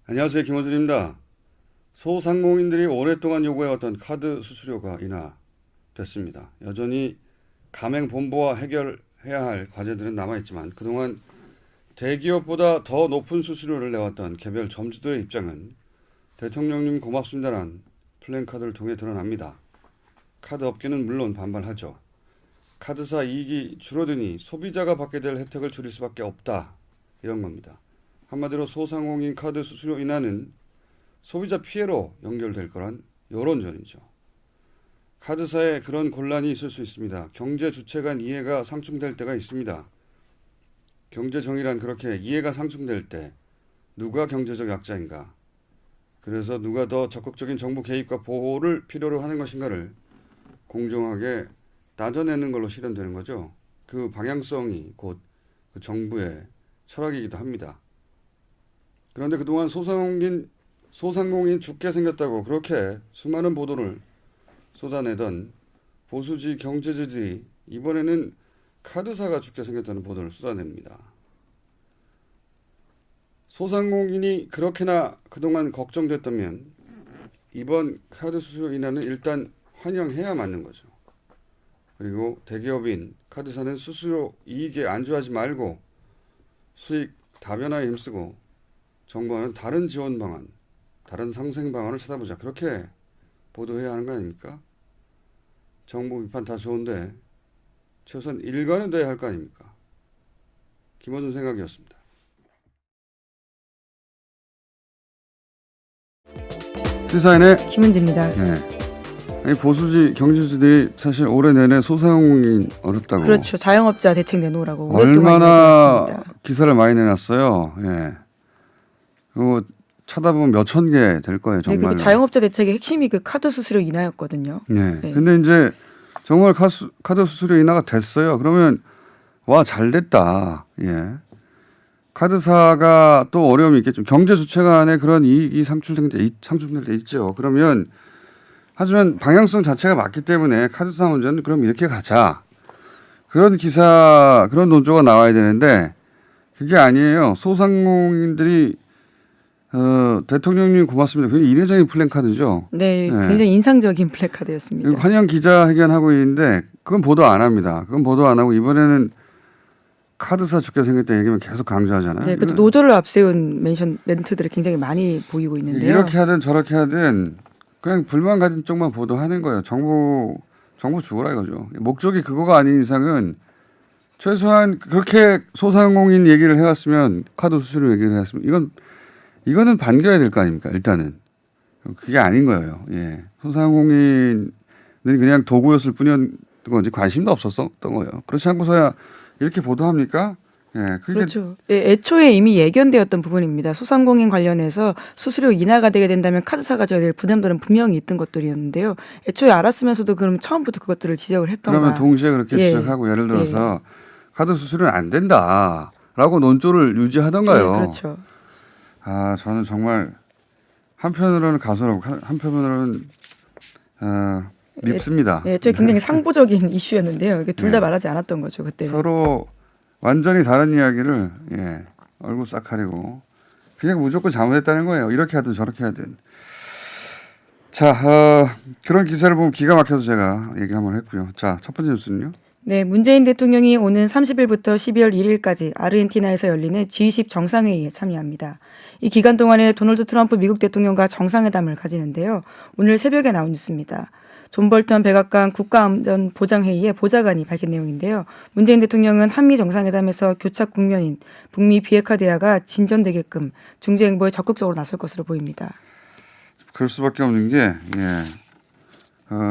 안녕하세요. 김호준입니다. 소상공인들이 오랫동안 요구해왔던 카드 수수료가 인하됐습니다. 여전히 가맹본부와 해결해야 할 과제들은 남아있지만 그동안 대기업보다 더 높은 수수료를 내왔던 개별 점주들의 입장은 대통령님 고맙습니다란 플랜카드를 통해 드러납니다. 카드 업계는 물론 반발하죠. 카드사 이익이 줄어드니 소비자가 받게 될 혜택을 줄일 수밖에 없다. 이런 겁니다. 한마디로 소상공인 카드 수수료 인하는 소비자 피해로 연결될 거란 여론전이죠. 카드사에 그런 곤란이 있을 수 있습니다. 경제 주체 간 이해가 상충될 때가 있습니다. 경제 정의란 그렇게 이해가 상충될 때 누가 경제적 약자인가, 그래서 누가 더 적극적인 정부 개입과 보호를 필요로 하는 것인가를 공정하게 따져내는 걸로 실현되는 거죠. 그 방향성이 곧 그 정부의 철학이기도 합니다. 그런데 그동안 소상공인 죽게 생겼다고 그렇게 수많은 보도를 쏟아내던 보수지 경제지들이 이번에는 카드사가 죽게 생겼다는 보도를 쏟아냅니다. 소상공인이 그렇게나 그동안 걱정됐다면 이번 카드 수수료 인하는 일단 환영해야 맞는 거죠. 그리고 대기업인 카드사는 수수료 이익에 안주하지 말고 수익 다변화에 힘쓰고 정부와는 다른 지원 방안, 다른 상생 방안을 찾아보자. 그렇게 보도해야 하는 거 아닙니까? 정부 비판 다 좋은데 최소한 일관은 돼야 할 거 아닙니까? 김어준 생각이었습니다. 시사인의 김은지입니다. 네. 아니, 보수지 경제지들이 사실 올해 내내 소상공인 어렵다고. 그렇죠. 자영업자 대책 내놓으라고 오랫동안 얼마나 얘기했습니다. 기사를 많이 내놨어요. 예. 그거 찾아보면 몇천 개 될 거예요, 네, 정말. 그리고 자영업자 대책의 핵심이 그 카드 수수료 인하였거든요. 네. 네. 근데 이제 정말 카드 수수료 인하가 됐어요. 그러면 와, 잘 됐다. 예. 카드사가 또 어려움이 있겠죠. 경제 주체 간에 그런 이익이 상충될 때 있죠. 그러면 하지만 방향성 자체가 맞기 때문에 카드사 문제는 그럼 이렇게 가자. 그런 기사, 그런 논조가 나와야 되는데 그게 아니에요. 소상공인들이 대통령님 고맙습니다. 그게 이례적인 플랜카드죠. 네, 네. 굉장히 인상적인 플래카드였습니다. 환영 기자회견하고 있는데 그건 보도 안 합니다. 그건 보도 안 하고 이번에는 카드사 죽게 생겼다 얘기면 계속 강조하잖아요. 네, 그것도 노조를 앞세운 멘트들을 굉장히 많이 보이고 있는데요. 이렇게 하든 저렇게 하든 그냥 불만 가진 쪽만 보도하는 거예요. 정부 죽어라 이거죠. 목적이 그거가 아닌 이상은 최소한 그렇게 소상공인 얘기를 해왔으면 카드 수수료 얘기를 해왔으면 이거는 반겨야 될 거 아닙니까? 일단은 그게 아닌 거예요. 예. 소상공인은 그냥 도구였을 뿐이었던 건지 관심도 없었던 거예요. 그렇지 않고서야 이렇게 보도합니까? 예, 그렇죠. 네, 애초에 이미 예견되었던 부분입니다. 소상공인 관련해서 수수료 인하가 되게 된다면 카드사가 져야 될 부담들은 분명히 있던 것들이었는데요. 애초에 알았으면서도 그럼 처음부터 그것들을 지적을 했던가. 그러면 동시에 그렇게 예. 지적하고 예를 들어서 카드 수수료는 안 된다라고 논조를 유지하던가요. 네, 그렇죠. 아, 저는 정말 한편으로는 가소롭고 한편으로는 밉습니다. 예, 저 굉장히 상보적인 이슈였는데요. 이게 둘 다 네. 말하지 않았던 거죠 그때는. 서로 완전히 다른 이야기를 얼굴 싹 가리고 그냥 무조건 잘못했다는 거예요. 이렇게 하든 저렇게 하든. 자, 그런 기사를 보면 기가 막혀서 제가 얘기를 한번 했고요. 자, 첫 번째 뉴스는요. 네, 문재인 대통령이 오는 30일부터 12월 1일까지 아르헨티나에서 열리는 G20 정상회의에 참여합니다. 이 기간 동안에 도널드 트럼프 미국 대통령과 정상회담을 가지는데요. 오늘 새벽에 나온 뉴스입니다. 존 볼턴 백악관 국가안전보장회의의 보좌관이 밝힌 내용인데요. 문재인 대통령은 한미 정상회담에서 교착 국면인 북미 비핵화 대화가 진전되게끔 중재 행보에 적극적으로 나설 것으로 보입니다. 그럴 수밖에 없는 게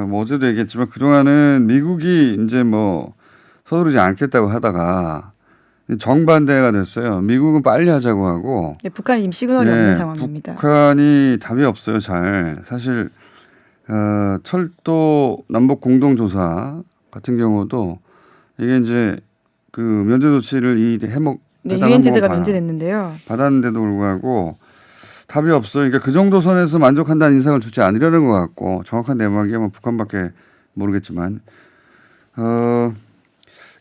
뭐 어제도 얘기했지만 그동안은 미국이 이제 뭐 서두르지 않겠다고 하다가 정반대가 됐어요. 미국은 빨리 하자고 하고 네, 북한이 지금 시그널이 없는 상황입니다. 북한이 답이 없어요. 잘 사실 철도 남북 공동조사 같은 경우도 이게 이제 그 면제 조치를 네, 유엔 제재가 면제됐는데요. 받았는데도 불구하고 답이 없어요. 그러니까 그 정도 선에서 만족한다는 인상을 주지 않으려는 것 같고 정확한 내막이 뭐 북한밖에 모르겠지만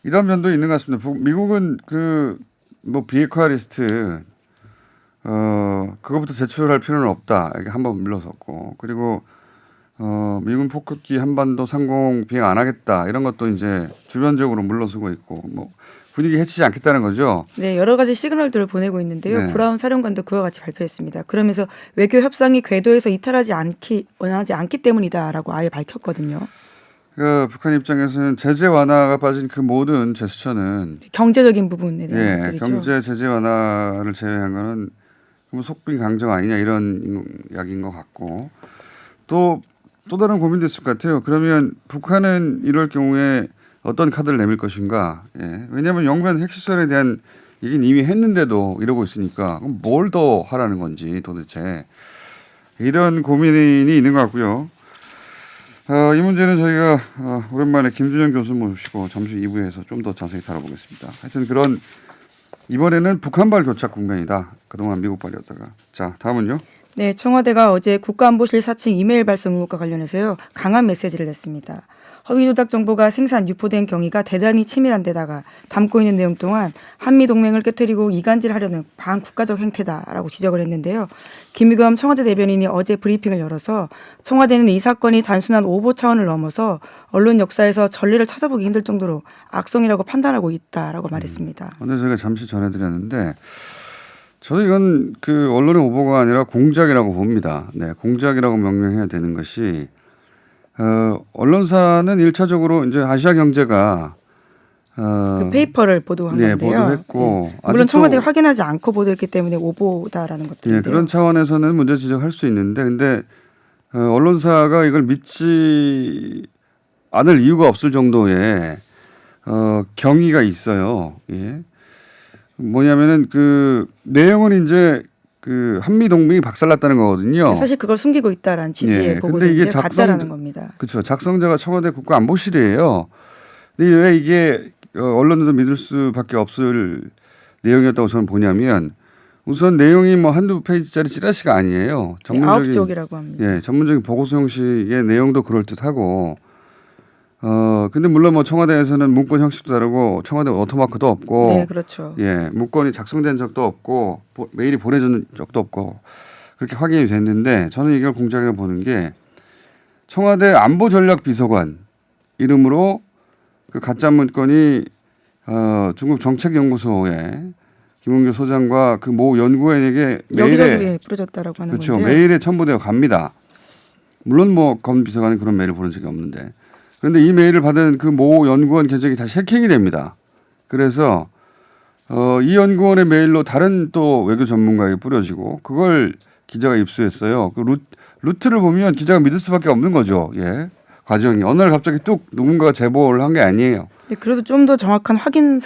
이런 면도 있는 것 같습니다. 미국은 그 뭐 비핵화 리스트 그것부터 제출할 필요는 없다. 이게 한번 물러섰고 그리고 미군 폭격기 한반도 상공 비행 안 하겠다 이런 것도 이제 주변적으로 물러서고 있고 뭐 분위기 해치지 않겠다는 거죠. 네, 여러 가지 시그널들을 보내고 있는데요. 네. 브라운 사령관도 그와 같이 발표했습니다. 그러면서 외교 협상이 궤도에서 원하지 않기 때문이다라고 아예 밝혔거든요. 그 북한 입장에서는 제재 완화가 빠진 그 모든 제스처는 경제적인 부분에 대한 것들이죠. 경제 제재 완화를 제외한 거는 뭐 속빈 강정 아니냐 이런 이야기인 것 같고 또 다른 고민도 있을 것 같아요. 그러면 북한은 이럴 경우에 어떤 카드를 내밀 것인가. 예. 왜냐하면 영변 핵시설에 대한 얘기는 이미 했는데도 이러고 있으니까 그럼 뭘 더 하라는 건지 도대체 이런 고민이 있는 것 같고요. 이 문제는 저희가 오랜만에 김준영 교수 모시고 잠시 2부에서 좀 더 자세히 다뤄보겠습니다. 하여튼 그런 이번에는 북한발 교착 국면이다. 그동안 미국발이었다가. 자, 다음은요. 네, 청와대가 어제 국가안보실 사칭 이메일 발송 의혹과 관련해서요. 강한 메시지를 냈습니다. 허위 조작 정보가 생산 유포된 경위가 대단히 치밀한 데다가 담고 있는 내용 또한 한미 동맹을 깨뜨리고 이간질하려는 반국가적 행태다라고 지적을 했는데요. 김의겸 청와대 대변인이 어제 브리핑을 열어서 청와대는 이 사건이 단순한 오보 차원을 넘어서 언론 역사에서 전례를 찾아보기 힘들 정도로 악성이라고 판단하고 있다라고 말했습니다. 오늘 저희가 잠시 전해드렸는데 저는 이건 그 언론의 오보가 아니라 공작이라고 봅니다. 네, 공작이라고 명명해야 되는 것이 언론사는 1차적으로 이제 아시아경제가 그 페이퍼를 보도한 네, 건데요. 보도했고 네. 물론 청와대 확인하지 않고 보도했기 때문에 오보다라는 것들인데요. 예, 그런 차원에서는 문제 지적할 수 있는데 근데 언론사가 이걸 믿지 않을 이유가 없을 정도의 경위가 있어요. 예. 뭐냐면은 그 내용은 이제 그 한미 동맹이 박살났다는 거거든요. 사실 그걸 숨기고 있다라는 취지의 예, 보고서인데 가짜라는 겁니다. 그렇죠. 작성자가 청와대 국가안보실이에요. 근데 왜 이게 언론에도 믿을 수밖에 없을 내용이었다고 저는 보냐면 우선 내용이 뭐 한두 페이지짜리 찌라시가 아니에요. 전문적인 9쪽이라고 합니다. 예, 전문적인 보고서 형식의 내용도 그럴 듯하고 근데 물론 뭐 청와대에서는 문건 형식도 다르고 청와대 워터마크도 없고 네, 그렇죠. 예, 문건이 작성된 적도 없고 메일이 보내준 적도 없고 그렇게 확인이 됐는데 저는 이걸 공작이라고 보는 게 청와대 안보전략비서관 이름으로 그 가짜 문건이 중국 정책연구소에 김은교 소장과 그 모 연구원에게 여기저기에 뿌려졌다라고 하는 그렇죠. 건데요. 메일에 첨부되어 갑니다. 물론 뭐 검 비서관은 그런 메일을 보낸 적이 없는데 그런데 이 메일을 받은 그 모 연구원 계정이 다시 해킹이 됩니다. 그래서 이 연구원의 메일로 다른 또 외교 전문가에게 뿌려지고 그걸 기자가 입수했어요. 그 루트를 보면 기자가 믿을 수밖에 없는 거죠. 예. 과정이 어느 날 갑자기 뚝 누군가가 제보를 한 게 아니에요. 네, 그래도 좀 더 정확한 확인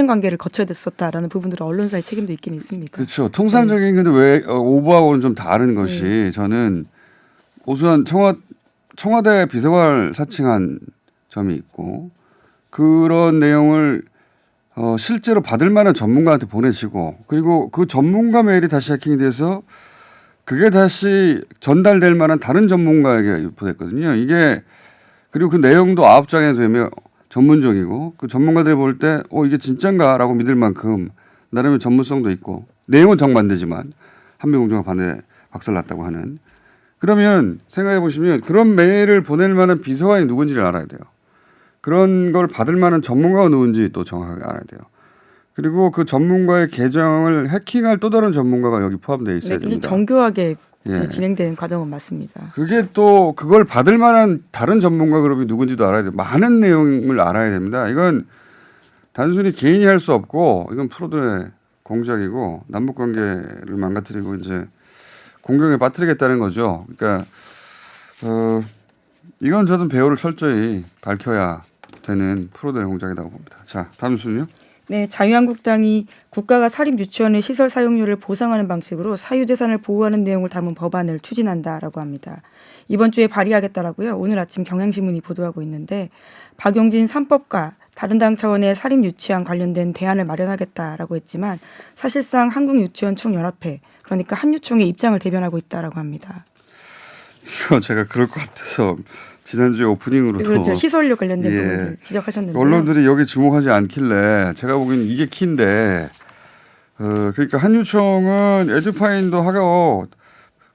관계를 거쳐야 됐었다라는 부분들은 언론사의 책임도 있긴 있습니다. 그렇죠. 통상적인 근데 왜 오보하고는 좀 다른 것이 저는 우선 청와대 비서관을 사칭한 점이 있고 그런 내용을 실제로 받을 만한 전문가한테 보내지고 그리고 그 전문가 메일이 다시 해킹이 돼서 그게 다시 전달될 만한 다른 전문가에게 유포됐거든요. 이게 그리고 그 내용도 9장에 되면 전문적이고 그 전문가들이 볼 때 이게 진짠가라고 믿을 만큼 나름의 전문성도 있고 내용은 정반대지만 한미공조가 반대 박살났다고 하는 그러면 생각해 보시면 그런 메일을 보낼 만한 비서관이 누군지를 알아야 돼요. 그런 걸 받을 만한 전문가가 누군지 또 정확하게 알아야 돼요. 그리고 그 전문가의 계정을 해킹할 또 다른 전문가가 여기 포함되어 있어야 됩니다. 정교하게 진행된 과정은 맞습니다. 그게 또 그걸 받을 만한 다른 전문가 그룹이 누군지도 알아야 돼요. 많은 내용을 알아야 됩니다. 이건 단순히 개인이 할 수 없고 이건 프로들의 공작이고 남북관계를 망가뜨리고 이제 공경에 빠뜨리겠다는 거죠. 그러니까 이건 저는 배우를 철저히 밝혀야 되는 프로들의 공작이라고 봅니다. 자, 다음 순요. 네, 자유한국당이 국가가 사립 유치원의 시설 사용료를 보상하는 방식으로 사유재산을 보호하는 내용을 담은 법안을 추진한다라고 합니다. 이번 주에 발의하겠다라고요. 오늘 아침 경향신문이 보도하고 있는데 박용진 3법과 다른 당 차원의 사립 유치원 관련된 대안을 마련하겠다라고 했지만 사실상 한국유치원총연합회 그러니까 한유총의 입장을 대변하고 있다라고 합니다. 이거 제가 그럴 것 같아서 지난주에 오프닝으로도 그렇죠. 시설료 관련된 부분들 지적하셨는데 언론들이 여기 주목하지 않길래 제가 보기엔 이게 키인데 그러니까 한유총은 에듀파인도 하고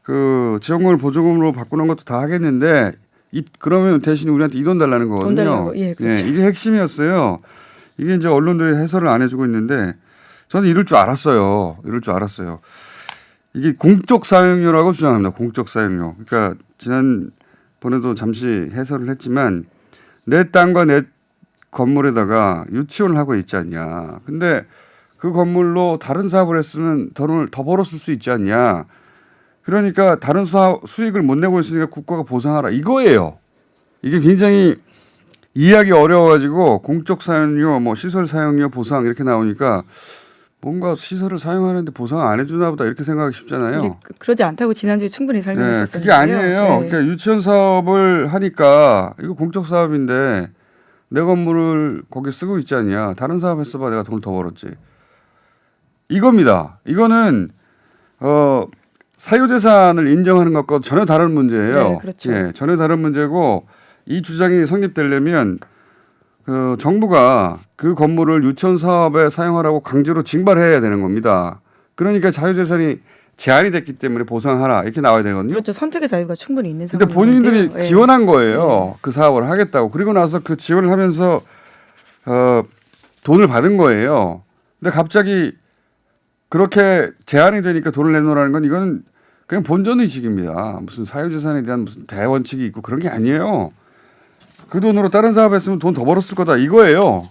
그 지원금을 보조금으로 바꾸는 것도 다 하겠는데 그러면 대신 우리한테 이 돈 달라는 거거든요. 돈 달라고. 예, 그렇죠. 이게 핵심이었어요. 이게 이제 언론들이 해설을 안 해주고 있는데 저는 이럴 줄 알았어요. 이게 공적 사용료라고 주장합니다. 공적 사용료. 그러니까 지난번에도 잠시 해설을 했지만 내 땅과 내 건물에다가 유치원을 하고 있지 않냐. 근데 그 건물로 다른 사업을 했으면 돈을 더 벌었을 수 있지 않냐. 그러니까 다른 수익을 못 내고 있으니까 국가가 보상하라. 이거예요. 이게 굉장히 이해하기 어려워가지고 공적 사용료, 뭐 시설 사용료 보상 이렇게 나오니까 뭔가 시설을 사용하는데 보상 안 해주나 보다 이렇게 생각하기 쉽잖아요. 그러지 않다고 지난주에 충분히 설명했었는데요. 그게 아니에요. 그러니까 유치원 사업을 하니까 이거 공적 사업인데 내 건물을 거기 쓰고 있지 않냐. 다른 사업 했어봐 내가 돈을 더 벌었지. 이겁니다. 이거는 사유재산을 인정하는 것과 전혀 다른 문제예요. 네, 그렇죠. 전혀 다른 문제고 이 주장이 성립되려면 정부가 그 건물을 유치원 사업에 사용하라고 강제로 징발해야 되는 겁니다. 그러니까 자유재산이 제한이 됐기 때문에 보상하라 이렇게 나와야 되거든요. 그렇죠. 선택의 자유가 충분히 있는 근데 상황인데요. 본인들이 지원한 거예요. 그 사업을 하겠다고. 그리고 나서 그 지원을 하면서 돈을 받은 거예요. 근데 갑자기 그렇게 제한이 되니까 돈을 내놓으라는 건 이건 그냥 본전의식입니다. 무슨 사유재산에 대한 무슨 대원칙이 있고 그런 게 아니에요. 그 돈으로 다른 사업 했으면 돈 더 벌었을 거다 이거예요.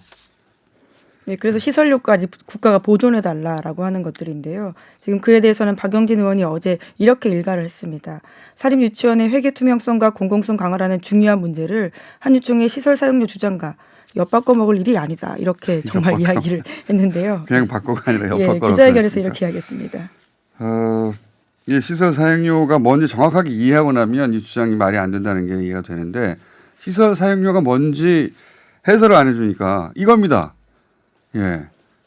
네, 그래서 시설료까지 국가가 보존해달라라고 하는 것들인데요. 지금 그에 대해서는 박영진 의원이 어제 이렇게 일갈을 했습니다. 사립유치원의 회계 투명성과 공공성 강화라는 중요한 문제를 한유총의 시설 사용료 주장과 엿바꿔 먹을 일이 아니다. 이렇게 정말 이야기를 했는데요. 그냥 바꿔가 아니라 엿바꿔. 기자회견에서 이렇게 이야기했습니다. 이 시설 사용료가 뭔지 정확하게 이해하고 나면 이 주장이 말이 안 된다는 게 이해가 되는데 시설 사용료가 뭔지 해설을 안 해주니까 이겁니다.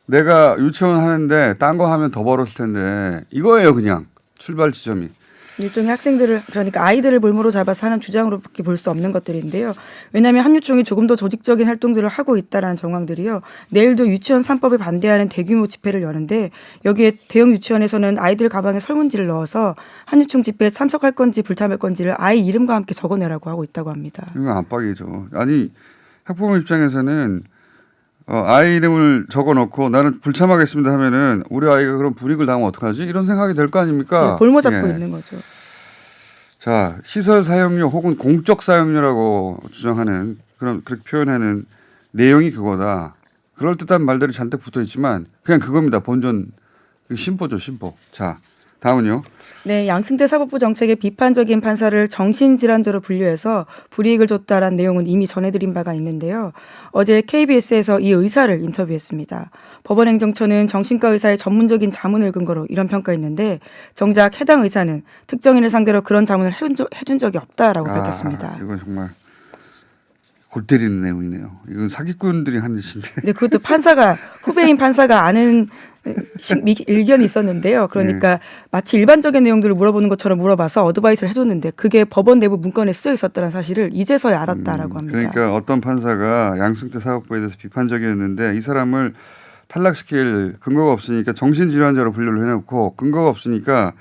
내가 유치원 하는데 딴 거 하면 더 벌었을 텐데 이거예요 그냥 출발 지점이. 일종의 학생들을 그러니까 아이들을 볼모로 잡아서 하는 주장으로밖에 볼 수 없는 것들인데요. 왜냐하면 한유총이 조금 더 조직적인 활동들을 하고 있다는 정황들이요. 내일도 유치원 3법에 반대하는 대규모 집회를 여는데 여기에 대형 유치원에서는 아이들 가방에 설문지를 넣어서 한유총 집회에 참석할 건지 불참할 건지를 아이 이름과 함께 적어내라고 하고 있다고 합니다. 이거 압박이죠. 아니 학부모 입장에서는 아이 이름을 적어놓고 나는 불참하겠습니다 하면은 우리 아이가 그럼 불이익을 당하면 어떡하지? 이런 생각이 될 거 아닙니까? 볼모 잡고 있는 거죠. 자, 시설 사용료 혹은 공적 사용료라고 주장하는 그렇게 표현하는 내용이 그거다. 그럴듯한 말들이 잔뜩 붙어 있지만 그냥 그겁니다. 본전 심보죠, 심보. 자, 다음은요. 네, 양승태 사법부 정책의 비판적인 판사를 정신질환자로 분류해서 불이익을 줬다라는 내용은 이미 전해드린 바가 있는데요. 어제 KBS에서 이 의사를 인터뷰했습니다. 법원행정처는 정신과 의사의 전문적인 자문을 근거로 이런 평가했는데 정작 해당 의사는 특정인을 상대로 그런 자문을 해준 적이 없다라고 밝혔습니다. 이건 정말 골 때리는 내용이네요. 이건 사기꾼들이 하는 짓인데. 네, 그것도 판사가 후배인 판사가 아는 의견이 있었는데요. 그러니까 마치 일반적인 내용들을 물어보는 것처럼 물어봐서 어드바이스를 해줬는데 그게 법원 내부 문건에 쓰여 있었다는 사실을 이제서야 알았다라고 합니다. 그러니까 어떤 판사가 양승태 사법부에 대해서 비판적이었는데 이 사람을 탈락시킬 근거가 없으니까 정신질환자로 분류를 해놓고 근거가 없으니까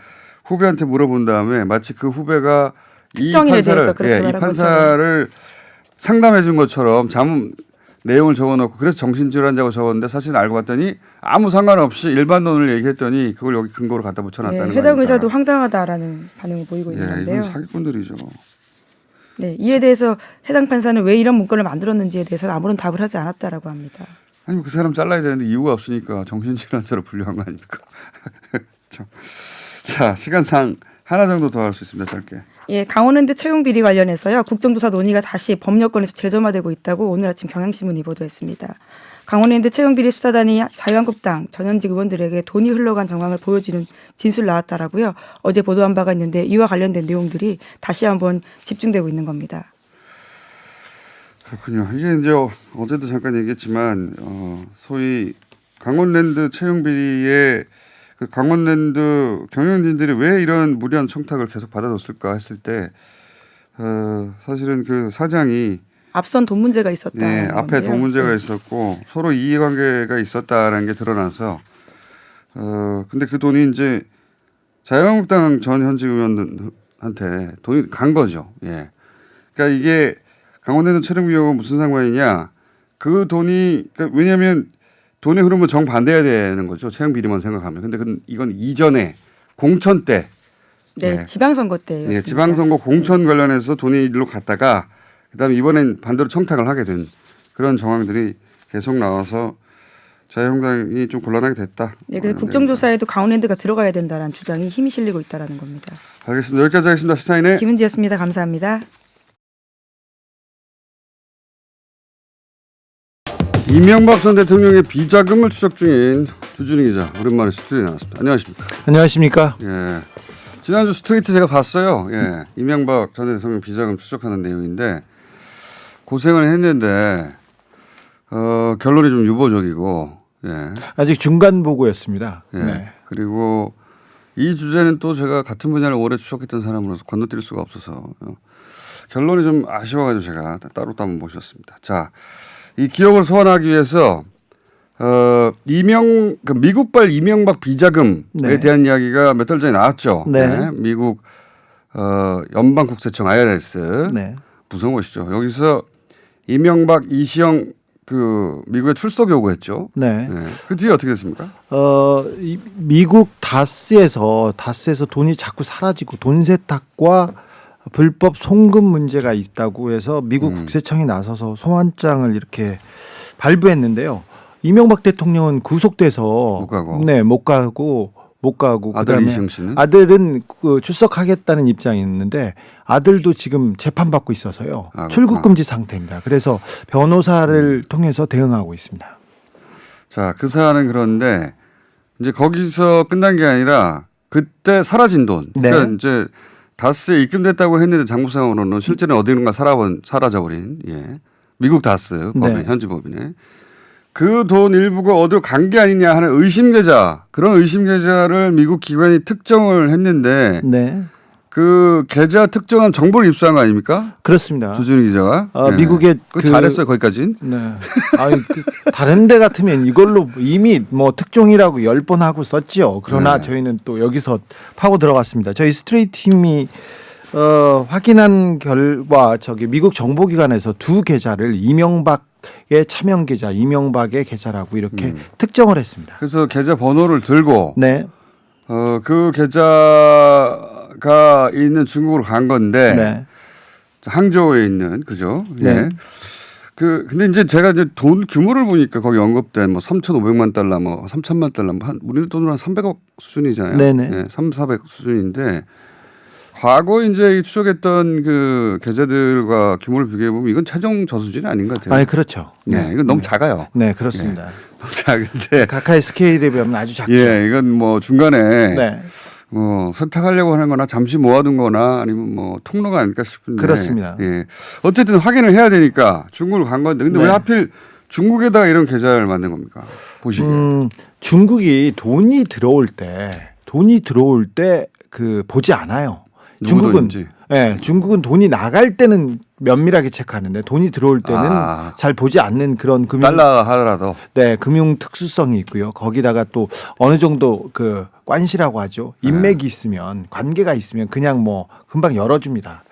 후배한테 물어본 다음에 마치 그 후배가 특정인에 대해서 그렇게 이 말한 판사를 상담해 준 것처럼 자문 내용을 적어놓고 그래서 정신질환자고 적었는데 사실 알고 봤더니 아무 상관없이 일반 논을 얘기했더니 그걸 여기 근거로 갖다 붙여놨다는 거예요. 해당 의사도 황당하다라는 반응을 보이고 있는 건데요. 이건 사기꾼들이죠. 네, 이에 대해서 해당 판사는 왜 이런 문건을 만들었는지에 대해서는 아무런 답을 하지 않았다라고 합니다. 아니 그 사람 잘라야 되는데 이유가 없으니까 정신질환자로 분류한 거 아닙니까? 자, 시간상 하나 정도 더 할 수 있습니다. 짧게. 예, 강원랜드 채용 비리 관련해서요. 국정조사 논의가 다시 법여건에서 재점화되고 있다고 오늘 아침 경향신문이 보도했습니다. 강원랜드 채용 비리 수사단이 자유한국당 전현직 의원들에게 돈이 흘러간 정황을 보여주는 진술 나왔다라고요. 어제 보도한 바가 있는데 이와 관련된 내용들이 다시 한번 집중되고 있는 겁니다. 그렇군요. 이게 이제 어제도 잠깐 얘기했지만 소위 강원랜드 채용 비리에 그 강원랜드 경영진들이 왜 이런 무리한 청탁을 계속 받아줬을까 했을 때 사실은 그 사장이 앞선 돈 문제가 있었다. 앞에 돈 문제가 있었고 서로 이해관계가 있었다라는 게 드러나서 근데 그 돈이 이제 자유한국당 전 현직 의원한테 돈이 간 거죠. 예. 그러니까 이게 강원대는 촬영비하고 무슨 상관이냐? 그 돈이 그러니까 왜냐하면 돈의 흐름을 정반대해야 되는 거죠. 채용 비리만 생각하면. 근데 이건 이전에 공천 때. 네, 예. 지방선거 때였습니다. 예, 지방선거 공천 관련해서 돈이 일로 갔다가 그다음에 이번엔 반대로 청탁을 하게 된 그런 정황들이 계속 나와서 자유한국당이 좀 곤란하게 됐다. 네, 그래서 국정조사에도 강원랜드가 들어가야 된다는 주장이 힘이 실리고 있다는 겁니다. 알겠습니다. 여기까지 하겠습니다. 시사인의 김은지였습니다. 감사합니다. 이명박 전 대통령의 비자금을 추적 중인 주준희 기자 오랜만에 스튜디오에 나왔습니다. 안녕하십니까? 안녕하십니까? 예. 지난주 스트레이트 제가 봤어요. 예. 이명박 전 대통령 비자금 추적하는 내용인데 고생을 했는데 결론이 좀 유보적이고 예. 아직 중간 보고였습니다. 예. 네. 그리고 이 주제는 또 제가 같은 분야를 오래 추적했던 사람으로서 건너뛸 수가 없어서 결론이 좀 아쉬워가지고 제가 따로 한번 모셨습니다. 자, 이 기억을 소환하기 위해서 미국발 이명박 비자금에 네. 대한 이야기가 몇 달 전에 나왔죠. 네. 미국 연방국세청 IRS 네. 무서운 것이죠. 여기서 이명박 이시영 그 미국에 출석 요구했죠. 네. 네. 그 뒤에 어떻게 됐습니까? 이 미국 다스에서 돈이 자꾸 사라지고 돈 세탁과 불법 송금 문제가 있다고 해서 미국 국세청이 나서서 소환장을 이렇게 발부했는데요. 이명박 대통령은 구속돼서 못 가고. 네, 못 가고 아들 그다음에 이시영 씨는 아들은 그 출석하겠다는 입장이었는데 아들도 지금 재판받고 있어서요. 아, 출국 금지 상태입니다. 그래서 변호사를 통해서 대응하고 있습니다. 자, 그 사안은 그런데 이제 거기서 끝난 게 아니라 그때 사라진 돈. 네. 그러니까 이제 다스에 입금됐다고 했는데 장부상으로는 실제는 어디론가 사라져버린 예. 미국 다스 법인 네. 현지 법인에 그 돈 일부가 어디로 간 게 아니냐 하는 의심 계좌 그런 의심 계좌를 미국 기관이 특정을 했는데 네, 그 계좌 특정한 정보를 입수한 거 아닙니까? 그렇습니다. 주준희 기자가 미국의 그 잘했어요 거기까지는. 네. 다른 데 같으면 이걸로 이미 뭐 특종이라고 10번 하고 썼지요. 그러나 네. 저희는 또 여기서 파고 들어갔습니다. 저희 스트레이트 팀이 확인한 결과 미국 정보기관에서 두 계좌를 이명박의 차명 계좌, 이명박의 계좌라고 이렇게 특정을 했습니다. 그래서 계좌 번호를 들고 네, 그 계좌가 있는 중국으로 간 건데 네, 항저우에 있는 그죠? 네. 예. 근데 이제 제가 이제 돈 규모를 보니까 거기 언급된 뭐 3,500만 달러, 뭐 3,000만 달러, 우리 돈으로 한 300억 수준이잖아요. 네네. 예, 3,400 수준인데 과거 이제 추적했던 그 계좌들과 규모를 비교해 보면 이건 최종 저수준이 아닌 것 같아요. 그렇죠. 네, 이건 너무 작아요. 네, 그렇습니다. 너무 작은데. 각하의 스케일에 비하면 아주 작죠. 예, 이건 뭐 중간에 네, 뭐 세탁하려고 하는 거나 잠시 모아둔 거나 아니면 뭐 통로가 아닐까 싶은데. 그렇습니다. 예. 어쨌든 확인을 해야 되니까 중국으로 간 건데 근데 네. 왜 하필 중국에다가 이런 계좌를 만든 겁니까? 보시기에. 중국이 돈이 들어올 때 그 보지 않아요. 누구든지. 중국은 돈이 나갈 때는 면밀하게 체크하는데 돈이 들어올 때는 잘 보지 않는 그런 달러 하더라도. 네, 금융 특수성이 있고요. 거기다가 또 어느 정도 그 관시라고 하죠. 인맥이 있으면 관계가 있으면 그냥 뭐 금방 열어줍니다.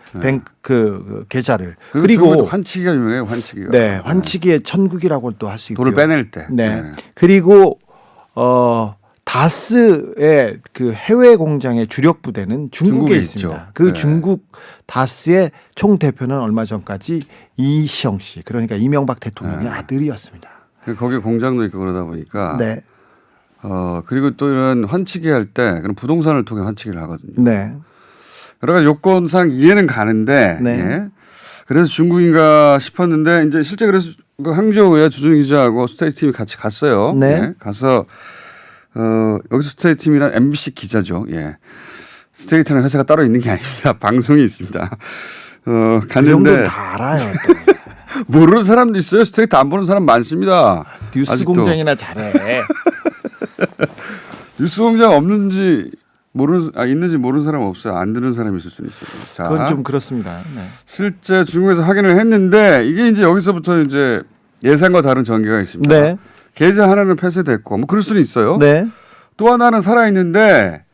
그 계좌를. 그리고 환치기가 유명해요. 환치기가. 네, 환치기의 천국이라고 또 할 수 있고요. 돈을 빼낼 때. 네. 그리고 다스의 그 해외 공장의 주력 부대는 중국에 있습니다. 있죠. 그 네. 중국 다스의 총 대표는 얼마 전까지 이시영 씨, 그러니까 이명박 대통령의 아들이었습니다. 거기 공장도 있고 그러다 보니까. 네, 그리고 또 이런 환치기 할 때 그런 부동산을 통해 환치기를 하거든요. 네, 여러 가지 요건상 이해는 가는데. 네. 예. 그래서 중국인가 싶었는데 이제 실제 그래서 그 항저우에 주준희 기자하고 스테이트 팀이 같이 갔어요. 네. 예. 가서 여기서 스테이트 팀이란 MBC 기자죠. 예. 스테이트는 회사가 따로 있는 게 아닙니다. 방송이 있습니다. 그 갔는데 정도는 다 알아요. 또. 모르는 사람도 있어요. 스테이트 안 보는 사람 많습니다. 뉴스 아직도. 공장이나 잘해. 뉴스 공장 없는지 있는지 모르는 사람 없어요. 안 들은 사람이 있을 수는 있어요. 자, 그건 좀 그렇습니다. 네. 실제 중국에서 확인을 했는데 이게 이제 여기서부터 이제 예상과 다른 전개가 있습니다. 네, 계좌 하나는 폐쇄됐고 뭐 그럴 수는 있어요. 네, 또 하나는 살아 있는데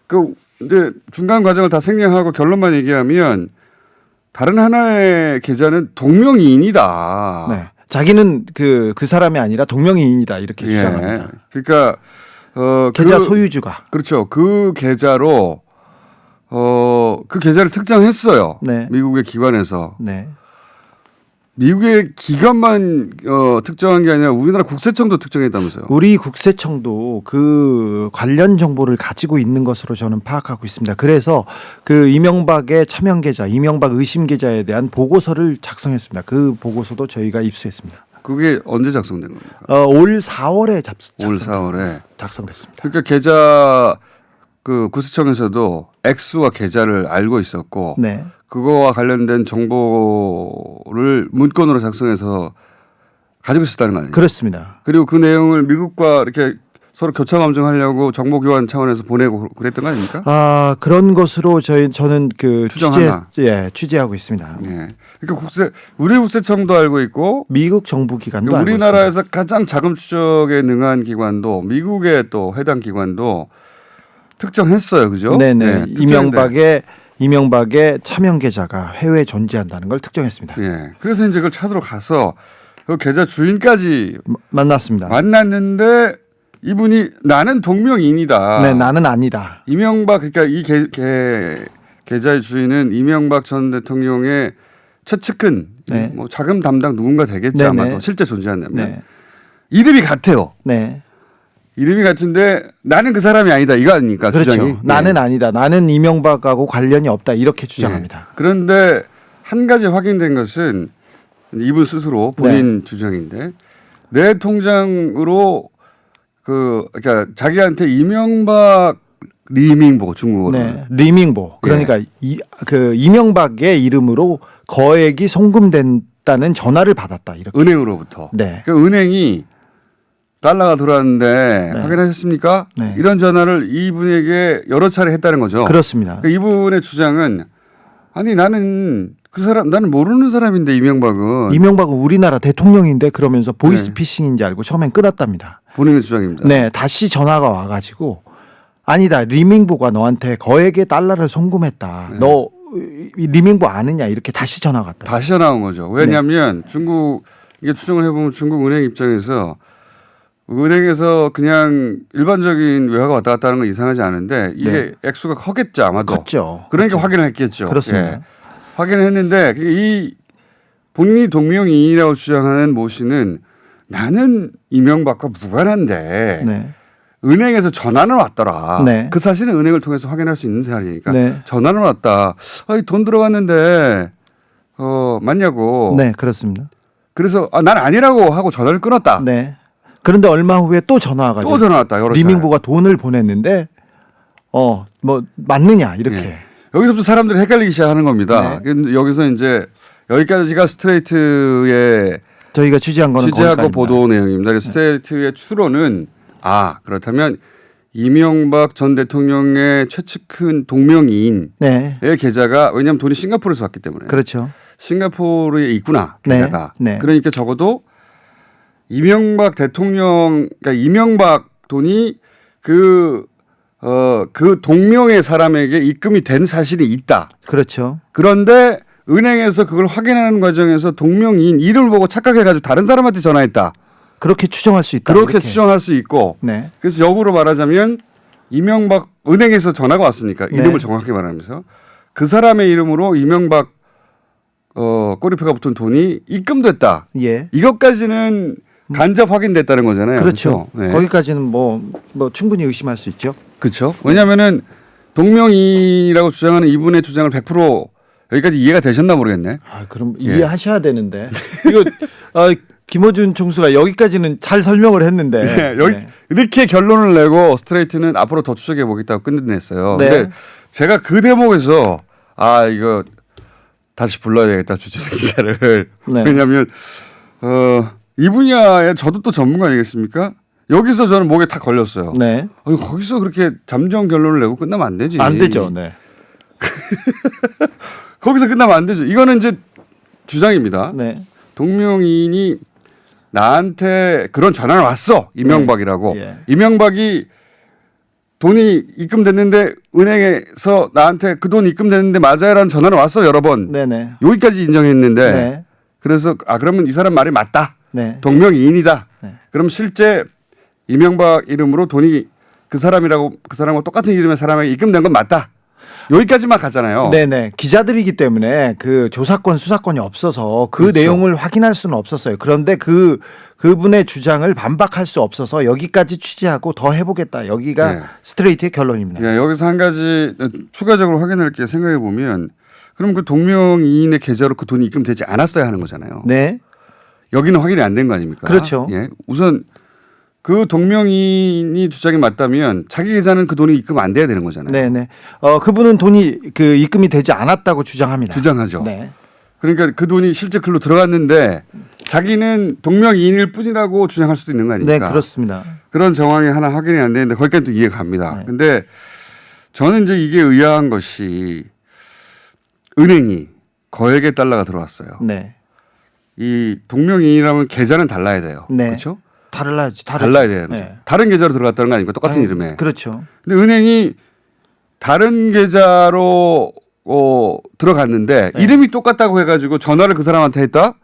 그 이제 중간 과정을 다 생략하고 결론만 얘기하면 다른 하나의 계좌는 동명이인이다. 네. 자기는 그 사람이 아니라 동명이인이다 이렇게 주장합니다. 그러니까 계좌 소유주가. 그렇죠. 그 계좌로 그 계좌를 특정했어요. 네. 미국의 기관에서. 네. 미국의 기관만 특정한 게 아니라 우리나라 국세청도 특정했다면서요. 우리 국세청도 그 관련 정보를 가지고 있는 것으로 저는 파악하고 있습니다. 그래서 그 이명박의 차명 계좌, 이명박 의심 계좌에 대한 보고서를 작성했습니다. 그 보고서도 저희가 입수했습니다. 그게 언제 작성된 겁니까? 올 4월에 올 4월에 작성됐습니다. 그러니까 계좌 그 국세청에서도 액수와 계좌를 알고 있었고 네. 그거와 관련된 정보를 문건으로 작성해서 가지고 있었다는 거 아니에요? 그렇습니다. 그리고 그 내용을 미국과 이렇게 서로 교차 감정하려고 정보 교환 차원에서 보내고 그랬던 거 아닙니까? 아, 그런 것으로 저는 그 추정한다. 취재하고 있습니다. 예. 그러니까 우리 국세청도 알고 있고 미국 정부 기관도 알고 우리나라에서 가장 자금 추적에 능한 기관도 미국의 또 해당 기관도 특정했어요, 그죠? 네네. 특정인데. 이명박의 차명 계좌가 해외에 존재한다는 걸 특정했습니다. 예. 그래서 이제 그걸 찾으러 가서 그 계좌 주인까지 만났습니다. 만났는데 이분이 나는 동명이인이다. 네, 나는 아니다. 이명박 그러니까 이 계좌의 주인은 이명박 전 대통령의 최측근 네. 뭐 자금 담당 누군가 되겠죠. 네네. 아마도 실제 존재한다면 네. 이름이 같아요. 네. 이름이 같은데 나는 그 사람이 아니다 이거 아닙니까? 그렇죠. 주장이. 나는 아니다. 나는 이명박하고 관련이 없다. 이렇게 주장합니다. 네. 그런데 한 가지 확인된 것은 이분 스스로 본인 주장인데 내 통장으로 그러니까 자기한테 이명박 리밍보 중국어로 네. 리밍보. 그러니까 이명박의 이름으로 거액이 송금된다는 전화를 받았다. 이렇게. 은행으로부터. 네. 그 은행이 달러가 들어왔는데 네. 확인하셨습니까? 네. 이런 전화를 이분에게 여러 차례 했다는 거죠. 그렇습니다. 그러니까 이분의 주장은 아니 나는 나는 모르는 사람인데 이명박은 이명박은 우리나라 대통령인데 그러면서 보이스피싱인지 알고 처음엔 끊었답니다. 본인의 주장입니다. 네, 다시 전화가 와가지고 아니다. 리밍보가 너한테 거액의 달러를 송금했다. 네. 너 리밍보 아느냐 이렇게 다시 전화가 왔다. 다시 전화 온 거죠. 왜냐하면 중국 이게 추정을 해보면 중국 은행 입장에서 은행에서 그냥 일반적인 외화가 왔다 갔다 하는 건 이상하지 않은데 이게 액수가 커겠죠 아마도. 컸죠. 그러니까 확인을 했겠죠. 그렇습니다. 예. 확인을 했는데 이 본인이 동명이인이라고 주장하는 모 씨는 나는 이명박과 무관한데 네. 은행에서 전화는 왔더라. 네. 그 사실은 은행을 통해서 확인할 수 있는 사실이니까 네. 전화는 왔다. 아니, 돈 들어갔는데 맞냐고. 네, 그렇습니다. 그래서 난 아니라고 하고 전화를 끊었다. 네. 그런데 얼마 후에 또 전화가 또 전화 왔다. 여러 차례. 리밍보가 돈을 보냈는데 뭐 맞느냐 이렇게. 예. 여기서부터 사람들이 헷갈리기 시작하는 겁니다. 네. 여기서 이제 여기까지가 스트레이트의 저희가 취재한 거는 취재하고 거기까지입니다. 보도 내용입니다. 그래서 스트레이트의 추론은 그렇다면 이명박 전 대통령의 최측근 동명이인의 네. 계좌가 왜냐하면 돈이 싱가포르에서 왔기 때문에 그렇죠. 싱가포르에 있구나 계좌가. 네. 네. 그러니까 적어도 이명박 대통령 그러니까 이명박 돈이 그 동명의 사람에게 입금이 된 사실이 있다. 그렇죠. 그런데 은행에서 그걸 확인하는 과정에서 동명이인 이름을 보고 착각해가지고 다른 사람한테 전화했다. 그렇게 추정할 수 있다. 그렇게 이렇게. 추정할 수 있고 네. 그래서 역으로 말하자면 이명박 은행에서 전화가 왔으니까 네. 이름을 정확히 말하면서 그 사람의 이름으로 이명박 꼬리표가 붙은 돈이 입금됐다. 예. 이것까지는 간접 확인됐다는 거잖아요. 그렇죠. 네. 거기까지는 뭐 충분히 의심할 수 있죠. 그렇죠. 왜냐하면은 동명이라고 주장하는 이분의 주장을 100% 여기까지 이해가 되셨나 모르겠네. 그럼 이해하셔야 되는데 이거 김어준 총수가 여기까지는 잘 설명을 했는데 네, 여기 이렇게 결론을 내고 스트레이트는 앞으로 더 추적해 보겠다고 끝냈어요. 네. 근데 제가 그 대목에서 이거 다시 불러야 되겠다 주진우 기자를. 네. 왜냐하면 이 분야에 저도 또 전문가 아니겠습니까? 여기서 저는 목에 탁 걸렸어요. 네. 거기서 그렇게 잠정 결론을 내고 끝나면 안 되지. 안 되죠. 네. 거기서 끝나면 안 되죠. 이거는 이제 주장입니다. 네. 동명이인이 나한테 그런 전화가 왔어. 이명박이라고. 네. 예. 이명박이 돈이 입금됐는데 은행에서 나한테 그 돈 입금됐는데 맞아요라는 전화는 왔어 여러 번. 네네. 여기까지 인정했는데 네. 그래서 그러면 이 사람 말이 맞다. 네. 동명이인이다. 네. 그럼 실제 이명박 이름으로 돈이 그 사람과 똑같은 이름의 사람에게 입금된 건 맞다. 여기까지만 갔잖아요. 네네. 기자들이기 때문에 그 조사권 수사권이 없어서 그 그렇죠. 내용을 확인할 수는 없었어요. 그런데 그분의 주장을 반박할 수 없어서 여기까지 취재하고 더 해보겠다. 여기가 네. 스트레이트의 결론입니다. 예, 여기서 한 가지 추가적으로 확인할 게 생각해 보면 그럼 그 동명이인의 계좌로 그 돈이 입금되지 않았어야 하는 거잖아요. 네. 여기는 확인이 안 된 거 아닙니까? 그렇죠. 예. 우선 그 동명이인이 주장이 맞다면 자기 계좌는 그 돈이 입금 안 돼야 되는 거잖아요. 네네. 그분은 돈이 그 입금이 되지 않았다고 주장합니다. 주장하죠. 네. 그러니까 그 돈이 실제 글로 들어갔는데 자기는 동명이인일 뿐이라고 주장할 수도 있는 거 아닙니까? 네, 그렇습니다. 그런 정황이 하나 확인이 안 되는데 거기까지 또 이해가 갑니다. 네. 근데 저는 이제 이게 의아한 것이 은행이 거액의 달러가 들어왔어요. 네. 이 동명이인이라면 계좌는 달라야 돼요. 네. 그렇죠? 달라야죠. 달라야 돼요. 네. 다른 계좌로 들어갔다는 거 아닙니까? 똑같은 아니, 이름에. 그렇죠. 근데 은행이 다른 계좌로 들어갔는데 네. 이름이 똑같다고 해가지고 전화를 그 사람한테 했다?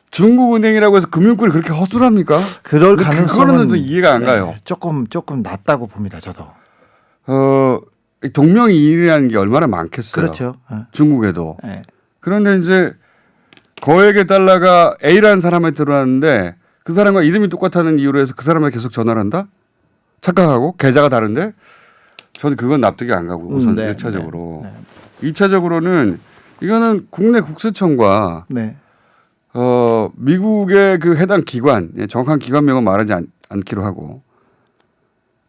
중국은행이라고 해서 금융권이 그렇게 허술합니까? 그럴 근데 가능성은 그거는 또 이해가 안 가요. 조금 낮다고 봅니다. 저도. 이 동명이인이라는 게 얼마나 많겠어요. 그렇죠. 중국에도. 네. 그런데 이제 거액의 달러가 A라는 사람한테 들어왔는데 그 사람과 이름이 똑같다는 이유로 해서 그 사람에게 계속 전화를 한다? 착각하고 계좌가 다른데 저는 그건 납득이 안 가고 우선 네, 1차적으로. 네, 2차적으로는 이거는 국내 국세청과 네. 미국의 그 해당 기관, 정확한 기관명은 말하지 않기로 하고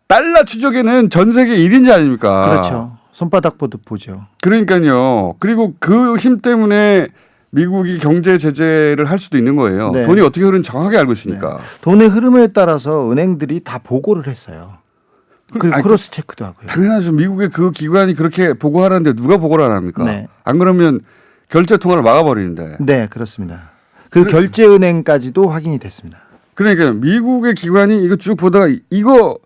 달러 추적에는 전 세계 1인자 아닙니까? 그렇죠. 손바닥 보듯 보죠. 그러니까요. 그리고 그 힘 때문에 미국이 경제 제재를 할 수도 있는 거예요. 네. 돈이 어떻게 흐르는지 정확하게 알고 있으니까. 돈의 흐름에 따라서 은행들이 다 보고를 했어요. 그리고 아니, 크로스 체크도 하고요. 당연하죠. 미국의 그 기관이 그렇게 보고하라는데 누가 보고를 안 합니까? 네. 안 그러면 결제 통화를 막아버리는데. 네, 그렇습니다. 그 결제은행까지도 확인이 됐습니다. 그러니까 미국의 기관이 이거 쭉 보다가 이거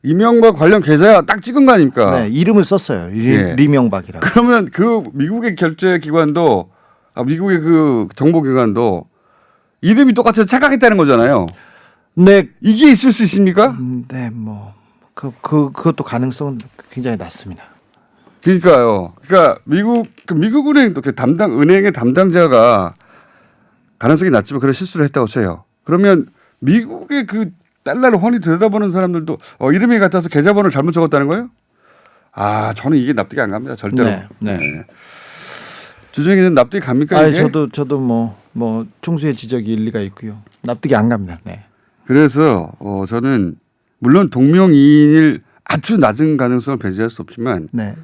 이명박 관련 계좌야 딱 찍은 거 아닙니까? 네, 이름을 썼어요. 예. 리명박이라고. 그러면 그 미국의 결제 기관도 미국의 그 정보기관도 이름이 똑같아서 착각했다는 거잖아요. 네, 이게 있을 수 있습니까? 네, 뭐 그것도 가능성은 굉장히 낮습니다. 그러니까요. 그러니까 미국은행 또 은행의 담당자가 가능성이 낮지만 그런 실수를 했다고 쳐요. 그러면 미국의 그 달러를 훤히 들여다보는 사람들도 이름이 같아서 계좌번호를 잘못 적었다는 거예요? 저는 이게 납득이 안 갑니다. 절대로. 네. 주정에는 납득이 갑니까? 아니, 이게? 저도 뭐 총수의 지적이 일리가 있고요. 납득이 안 갑니다. 네. 그래서 저는 물론 동명이인일 아주 낮은 가능성을 배제할 수 없지만 네.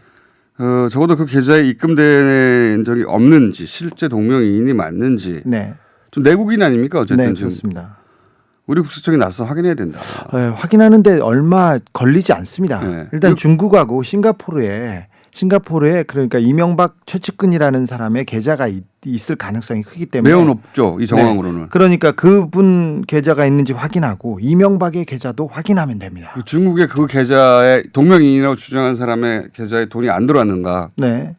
적어도 그 계좌에 입금된 적이 없는지 실제 동명이인이 맞는지 네. 좀 내국인 아닙니까? 어쨌든 네, 지금 그렇습니다. 우리 국세청이 나서 확인해야 된다. 확인하는데 얼마 걸리지 않습니다. 네. 일단 중국하고 싱가포르에 그러니까 이명박 최측근이라는 사람의 계좌가 있을 가능성이 크기 때문에 매우 높죠. 이 정황으로는. 그러니까 그분 계좌가 있는지 확인하고 이명박의 계좌도 확인하면 됩니다. 중국의 그 계좌에 동명이인이라고 주장한 사람의 계좌에 돈이 안 들어왔는가. 네.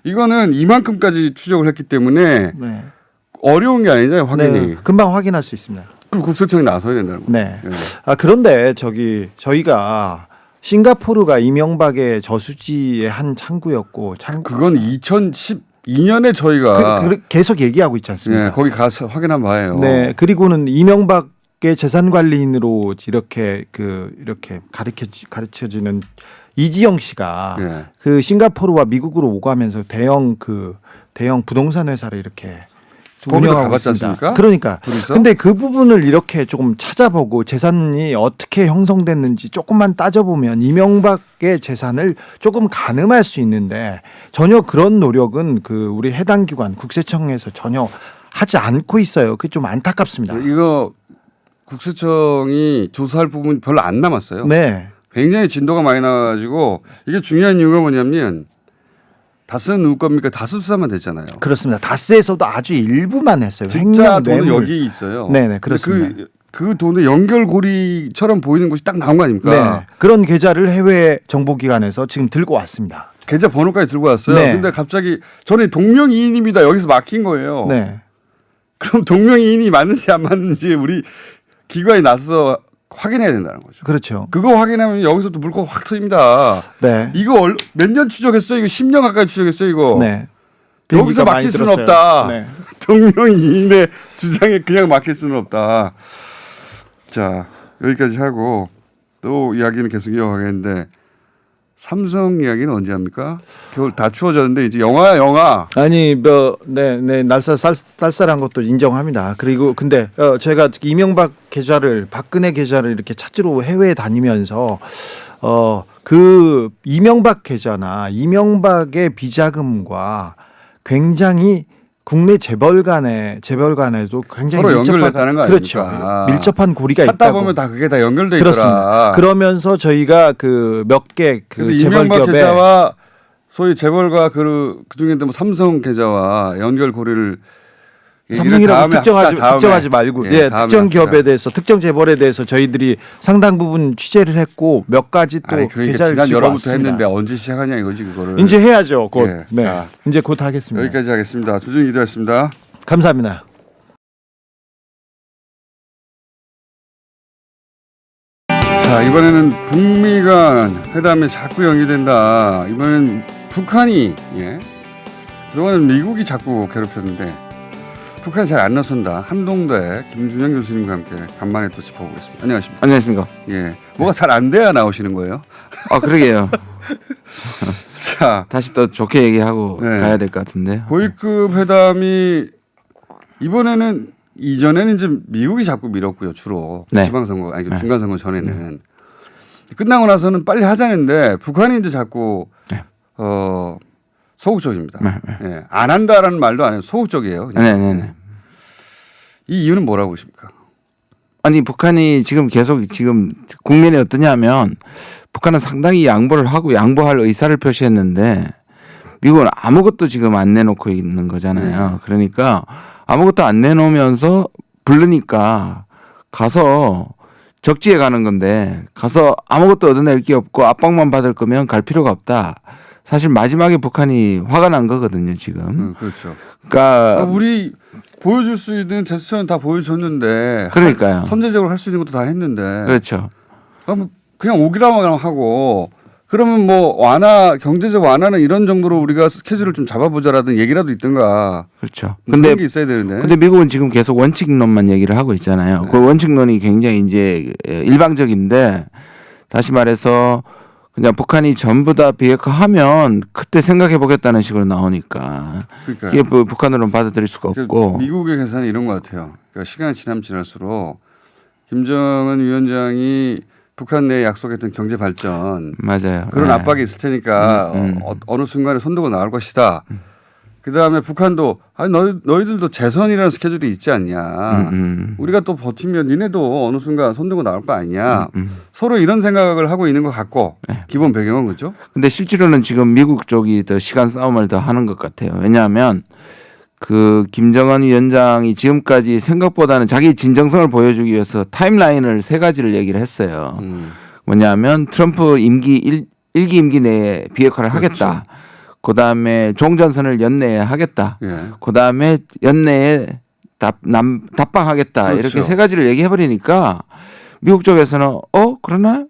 이거는 이만큼까지 추적을 했기 때문에 네. 어려운 게 아니잖아요. 확인이. 네. 금방 확인할 수 있습니다. 그럼 국세청이 나서야 된다는 거예요. 네. 예. 그런데 저희가 싱가포르가 이명박의 저수지의 한 창구였고 그건 2012년에 저희가 계속 얘기하고 있지 않습니까? 거기 가서 확인한 바예요. 네. 그리고는 이명박의 재산 관리인으로 이렇게 가르쳐지는 이지영 씨가 예. 그 싱가포르와 미국으로 오가면서 대형 부동산 회사를 이렇게 거기도 운영하고 가봤지 있습니다. 않습니까? 그러니까. 둘이서? 근데 그 부분을 이렇게 조금 찾아보고 재산이 어떻게 형성됐는지 조금만 따져보면 이명박의 재산을 조금 가늠할 수 있는데 전혀 그런 노력은 우리 해당 기관 국세청에서 전혀 하지 않고 있어요. 그게 좀 안타깝습니다. 이거 국세청이 조사할 부분이 별로 안 남았어요. 네. 굉장히 진도가 많이 나가지고 이게 중요한 이유가 뭐냐면 다스는 누구 겁니까? 다스 수사만 됐잖아요. 그렇습니다. 다스에서도 아주 일부만 했어요. 진짜 횡령, 돈은 뇌물. 여기 있어요. 네네, 근데 그렇습니다. 그 돈의 연결고리처럼 보이는 곳이 딱 나온 거 아닙니까? 네. 그런 계좌를 해외 정보기관에서 지금 들고 왔습니다. 계좌 번호까지 들고 왔어요. 네. 근데 갑자기 저는 동명이인입니다. 여기서 막힌 거예요. 네. 그럼 동명이인이 맞는지 안 맞는지 우리 기관이 나서서 확인해야 된다는 거죠. 그렇죠. 그거 확인하면 여기서도 물고 확 터집니다. 네. 이거 몇 년 추적했어요? 이거 10년 가까이 추적했어요? 이거. 네. 여기서 비행기가 막힐 많이 수는 들었어요. 없다. 네. 동명이인의 주장에 그냥 막힐 수는 없다. 자, 여기까지 하고 또 이야기는 계속 이어가겠는데 삼성 이야기는 언제 합니까? 겨울 다 추워졌는데 이제 영화. 아니 네 쌀쌀한 것도 인정합니다. 그리고 근데 제가 이명박 계좌를 박근혜 계좌를 이렇게 찾으러 해외에 다니면서 그 이명박 계좌나 이명박의 비자금과 굉장히 국내 재벌간에도 굉장히 서로 연결됐다는 거 그렇죠. 아닙니까? 밀접한 고리가 찾다 있다고. 보면 다 그게 다 연결돼 그렇습니다. 있더라. 그러면서 저희가 그 몇 개 그래서 그 이명박 재벌 기업에 계좌와 소위 재벌과 그 중에 뭐 삼성 계좌와 연결 고리를 삼성이라고 다음에 특정하지 말고 예, 특정 합시다. 기업에 대해서 특정 재벌에 대해서 저희들이 상당 부분 취재를 했고 몇 가지 또 아니, 그러니까 계좌를 지난 쥐고 여름부터 왔습니다. 했는데 언제 시작하냐 이거지 그거를. 이제 해야죠. 곧. 예, 네. 자, 이제 곧 하겠습니다. 여기까지 하겠습니다. 주중 기도였습니다. 감사합니다. 자, 이번에는 북미 간 회담에 자꾸 연기된다. 이번엔 북한이 그동안은 미국이 자꾸 괴롭혔는데 북한이 잘 안 나선다. 한동대 김준영 교수님과 함께 간만에 또 짚어보겠습니다. 안녕하십니까? 안녕하십니까. 예, 뭐가 잘 안 돼야 나오시는 거예요? 아 그러게요. 자, 다시 또 좋게 얘기하고 네. 가야 될 것 같은데. 고위급 회담이 이번에는 이전에는 이제 미국이 자꾸 밀었고요, 주로 네. 지방선거 아니 네. 중간선거 전에는 끝나고 나서는 빨리 하자는데 북한이 이제 자꾸 네. 소극적입니다. 네, 네. 예, 안 한다라는 말도 안 해요. 소극적이에요. 그냥. 네네네. 이 이유는 뭐라고 보십니까? 아니 북한이 지금 계속 지금 국면이 어떠냐면 북한은 상당히 양보를 하고 양보할 의사를 표시했는데 미국은 아무것도 지금 안 내놓고 있는 거잖아요. 그러니까 아무것도 안 내놓으면서 부르니까 가서 적지에 가는 건데 가서 아무것도 얻어낼 게 없고 압박만 받을 거면 갈 필요가 없다. 사실 마지막에 북한이 화가 난 거거든요, 지금. 그렇죠. 그러니까 우리 보여줄 수 있는 제스처는 다 보여줬는데 그러니까요. 선제적으로 할 수 있는 것도 다 했는데 그렇죠. 그럼 그냥 오기라만 하고 그러면 뭐 경제적 완화는 이런 정도로 우리가 스케줄을 좀 잡아보자라든 얘기라도 있든가. 그렇죠. 그런 근데 게 있어야 되는데. 근데 미국은 지금 계속 원칙론만 얘기를 하고 있잖아요. 네. 그 원칙론이 굉장히 이제 일방적인데 다시 말해서 그냥 북한이 전부 다 비핵화하면 그때 생각해 보겠다는 식으로 나오니까 그러니까 이게 뭐 북한으로는 받아들일 수가 없고. 미국의 계산이 이런 것 같아요. 그러니까 시간이 지나면 지날수록 김정은 위원장이 북한 내에 약속했던 경제 발전 맞아요. 그런 네. 압박이 있을 테니까 어느 순간에 손들고 나올 것이다. 그다음에 북한도 아니 너희들도 재선이라는 스케줄이 있지 않냐. 우리가 또 버티면 니네도 어느 순간 손들고 나올 거 아니냐. 서로 이런 생각을 하고 있는 것 같고 기본 배경은 그렇죠. 근데 실제로는 지금 미국 쪽이 더 시간 싸움을 더 하는 것 같아요. 왜냐하면 그 김정은 위원장이 지금까지 생각보다는 자기 진정성을 보여주기 위해서 타임라인을 세 가지를 얘기를 했어요. 뭐냐면 트럼프 임기 1기 임기 내에 비핵화를 그렇죠. 하겠다. 그다음에 종전선을 연내에 하겠다. 예. 그다음에 연내에 답방하겠다. 그렇죠. 이렇게 세 가지를 얘기해 버리니까 미국 쪽에서는 그러나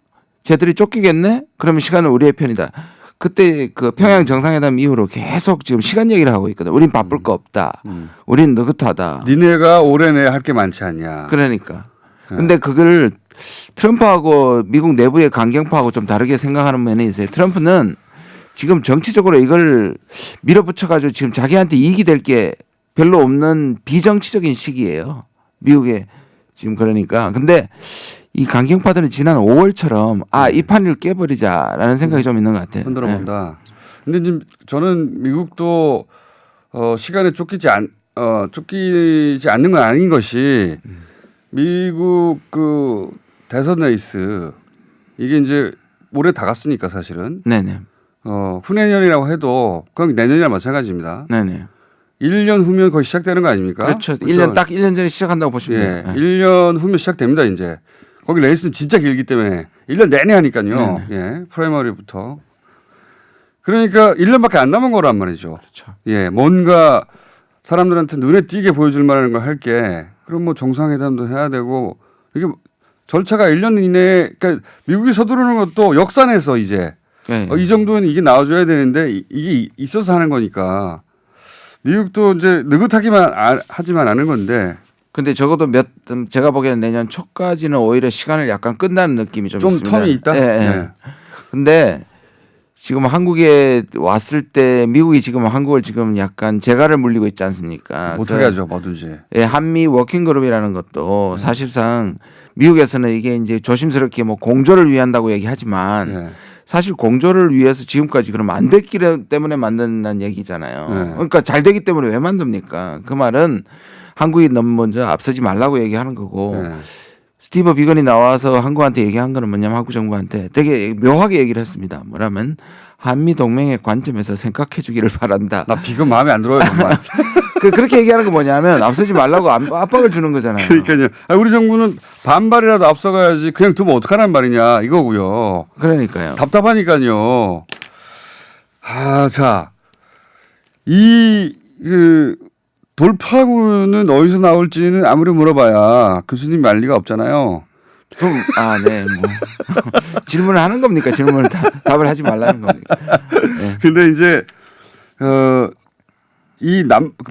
쟤들이 쫓기겠네. 그러면 시간은 우리의 편이다. 그때 그 평양 정상회담 이후로 계속 지금 시간 얘기를 하고 있거든. 우린 바쁠 거 없다. 우린 느긋하다. 니네가 올해 내에 할 게 많지 않냐. 그러니까. 근데 그걸 트럼프하고 미국 내부의 강경파하고 좀 다르게 생각하는 면이 있어요. 트럼프는 지금 정치적으로 이걸 밀어붙여가지고 지금 자기한테 이익이 될 게 별로 없는 비정치적인 시기예요. 미국에 지금 그러니까. 근데 이 강경파들은 지난 5월처럼 이 판을 깨버리자라는 생각이 좀 있는 것 같아요. 흔들어 본다. 근데 지금 저는 미국도 시간에 쫓기지 않는 건 아닌 것이 미국 그 대선 레이스 이게 이제 올해 다 갔으니까 사실은 네네. 후내년이라고 해도 그건 내년이랑 마찬가지입니다. 네네. 1년 후면 거의 시작되는 거 아닙니까? 그렇죠. 그래서 1년 딱 1년 전에 시작한다고 보시면 예, 돼요. 1년 후면 시작됩니다, 이제. 거기 레이스는 진짜 길기 때문에 1년 내내 하니까요. 네네. 예, 프라이머리부터. 그러니까 1년밖에 안 남은 거란 말이죠. 그렇죠. 예, 뭔가 사람들한테 눈에 띄게 보여줄 만한 걸 할게. 그럼 뭐 정상회담도 해야 되고 이게 절차가 1년 이내에 그러니까 미국이 서두르는 것도 역산해서 이제 네. 이 정도는 이게 나와줘야 되는데 이게 있어서 하는 거니까 미국도 이제 느긋하기만 하지만 않은 건데 근데 적어도 제가 보기에는 내년 초까지는 오히려 시간을 약간 끝나는 느낌이 좀 있습니다. 텀이 있다. 예, 예. 네. 근데 지금 한국에 왔을 때 미국이 지금 한국을 지금 약간 재갈을 물리고 있지 않습니까? 못하게 하죠, 뭐든지. 예, 한미 워킹그룹이라는 것도 사실상 미국에서는 이게 이제 조심스럽게 뭐 공조를 위한다고 얘기하지만 네. 사실 공조를 위해서 지금까지 그러면 안 됐기 때문에 만든다는 얘기잖아요. 네. 그러니까 잘 되기 때문에 왜 만듭니까? 그 말은 한국이 너무 먼저 앞서지 말라고 얘기하는 거고 네. 스티브 비건이 나와서 한국한테 얘기한 거는 뭐냐면 한국 정부한테 되게 묘하게 얘기를 했습니다. 뭐라면 한미 동맹의 관점에서 생각해 주기를 바란다. 나 비건 마음에 안 들어요, 정말. 그렇게 얘기하는 거 뭐냐면 앞서지 말라고 압박을 주는 거잖아요. 그러니까요. 우리 정부는 반발이라도 앞서가야지 그냥 두면 어떡하란 말이냐 이거고요. 그러니까요. 답답하니까요. 자, 돌파구는 어디서 나올지는 아무리 물어봐야 교수님 알 리가 없잖아요. 그럼 네, 뭐 질문을 하는 겁니까? 질문을 답을 하지 말라는 겁니까? 네. 근데 이제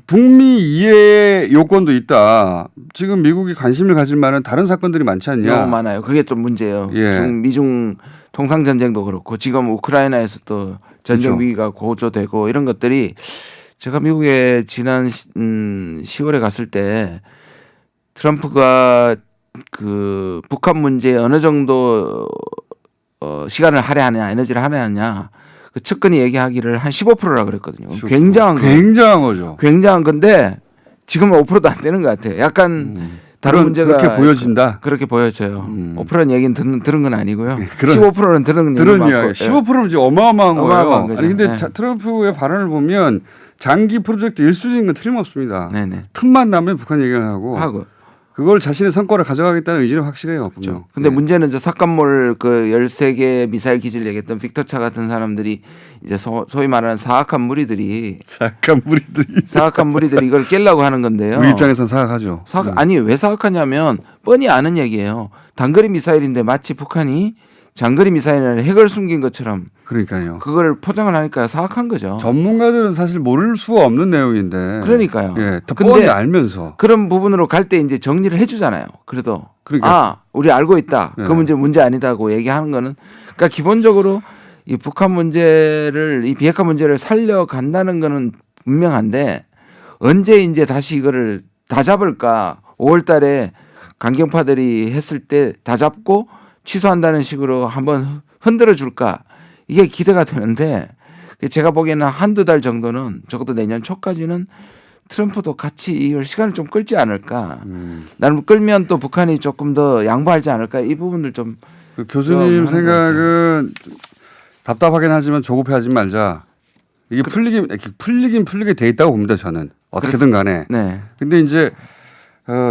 북미 이해 요건도 있다. 지금 미국이 관심을 가질 만한 다른 사건들이 많지 않냐. 너무 많아요. 그게 좀 문제예요. 예. 미중 통상 전쟁도 그렇고 지금 우크라이나에서 또 전쟁 그렇죠. 위기가 고조되고 이런 것들이 제가 미국에 지난 10월에 갔을 때 트럼프가 그 북한 문제에 어느 정도 시간을 할애하냐 에너지를 할애하냐 그 측근이 얘기하기를 한 15%라 그랬거든요. 굉장한 거죠. 굉장한 건데 지금은 5%도 안 되는 것 같아요. 약간 다른 문제가 그렇게 보여진다. 그렇게 보여져요. 5%는 얘기는 들은 건 아니고요. 그런- 15%는 들은 이야기. 15%는 지금 어마어마한 거예요. 어마어마한 거죠. 아니 근데 네. 트럼프의 발언을 보면 장기 프로젝트 1순위인 건 틀림없습니다. 네네. 틈만 나면 북한 얘기를 하고 그걸 자신의 성과를 가져가겠다는 의지는 확실해요. 분명. 근데 네. 문제는 저 삭간몰 그 13개 미사일 기지를 얘기했던 빅터차 같은 사람들이 이제 소위 말하는 사악한 무리들이 이걸 깰려고 하는 건데요. 우리 입장에서는 사악하죠. 아니 왜 사악하냐면 뻔히 아는 얘기예요. 단거리 미사일인데 마치 북한이 장거리 미사일에 핵을 숨긴 것처럼 그러니까요. 그걸 포장을 하니까 사악한 거죠. 전문가들은 사실 모를 수가 없는 내용인데. 그러니까요. 예, 다 근데 뻔히 알면서. 그런 부분으로 갈 때 이제 정리를 해주잖아요. 그래도 그러니까. 우리 알고 있다. 네. 그 문제 아니다고 얘기하는 거는 그러니까 기본적으로 이 북한 문제를 이 비핵화 문제를 살려간다는 거는 분명한데 언제 이제 다시 이거를 다 잡을까? 5월달에 강경파들이 했을 때 다 잡고 취소한다는 식으로 한번 흔들어 줄까? 이게 기대가 되는데 제가 보기에는 한두 달 정도는 적어도 내년 초까지는 트럼프도 같이 이걸 시간을 좀 끌지 않을까. 나는 끌면 또 북한이 조금 더 양보하지 않을까. 이 부분들 좀. 그 교수님 하는 생각은 답답하긴 하지만 조급해하지 말자. 이게 풀리긴 풀리게 돼 있다고 봅니다. 저는 어떻게든 간에. 네. 근데 이제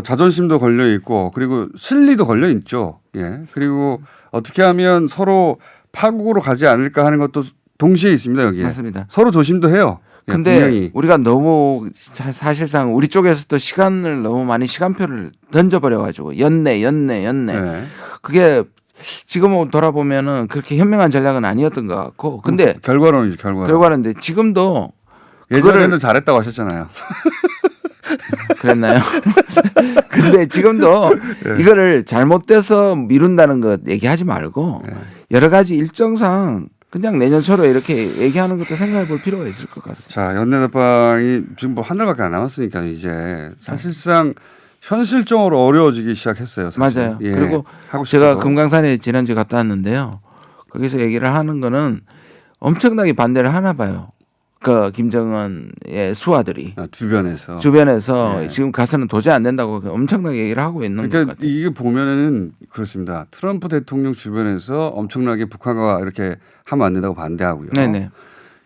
자존심도 걸려 있고 그리고 실리도 걸려 있죠. 예. 그리고 어떻게 하면 서로 파국으로 가지 않을까 하는 것도 동시에 있습니다. 여기에. 맞습니다. 서로 조심도 해요. 예, 근데 분명히. 우리가 너무 사실상 우리 쪽에서도 시간을 너무 많이 시간표를 던져버려 가지고 연내. 네. 그게 지금 돌아보면은 그렇게 현명한 전략은 아니었던 것 같고. 근데 결과론이죠. 결과는데 지금도 예전에는 잘했다고 하셨잖아요. 그랬나요? 근데 지금도 이거를 잘못돼서 미룬다는 것 얘기하지 말고 여러 가지 일정상 그냥 내년 초로 이렇게 얘기하는 것도 생각해 볼 필요가 있을 것 같습니다. 자, 연내답방이 지금 뭐 한 달밖에 안 남았으니까 이제 사실상 현실적으로 어려워지기 시작했어요. 사실. 맞아요. 예, 그리고 하고 제가 싶어도. 금강산에 지난주에 갔다 왔는데요. 거기서 얘기를 하는 거는 엄청나게 반대를 하나 봐요. 그 김정은의 수하들이 주변에서. 주변에서 예. 지금 가서는 도저히 안 된다고 엄청나게 얘기를 하고 있는 것 그러니까 같아요. 이게 보면은 그렇습니다. 트럼프 대통령 주변에서 엄청나게 북한과 이렇게 하면 안 된다고 반대하고요. 네네.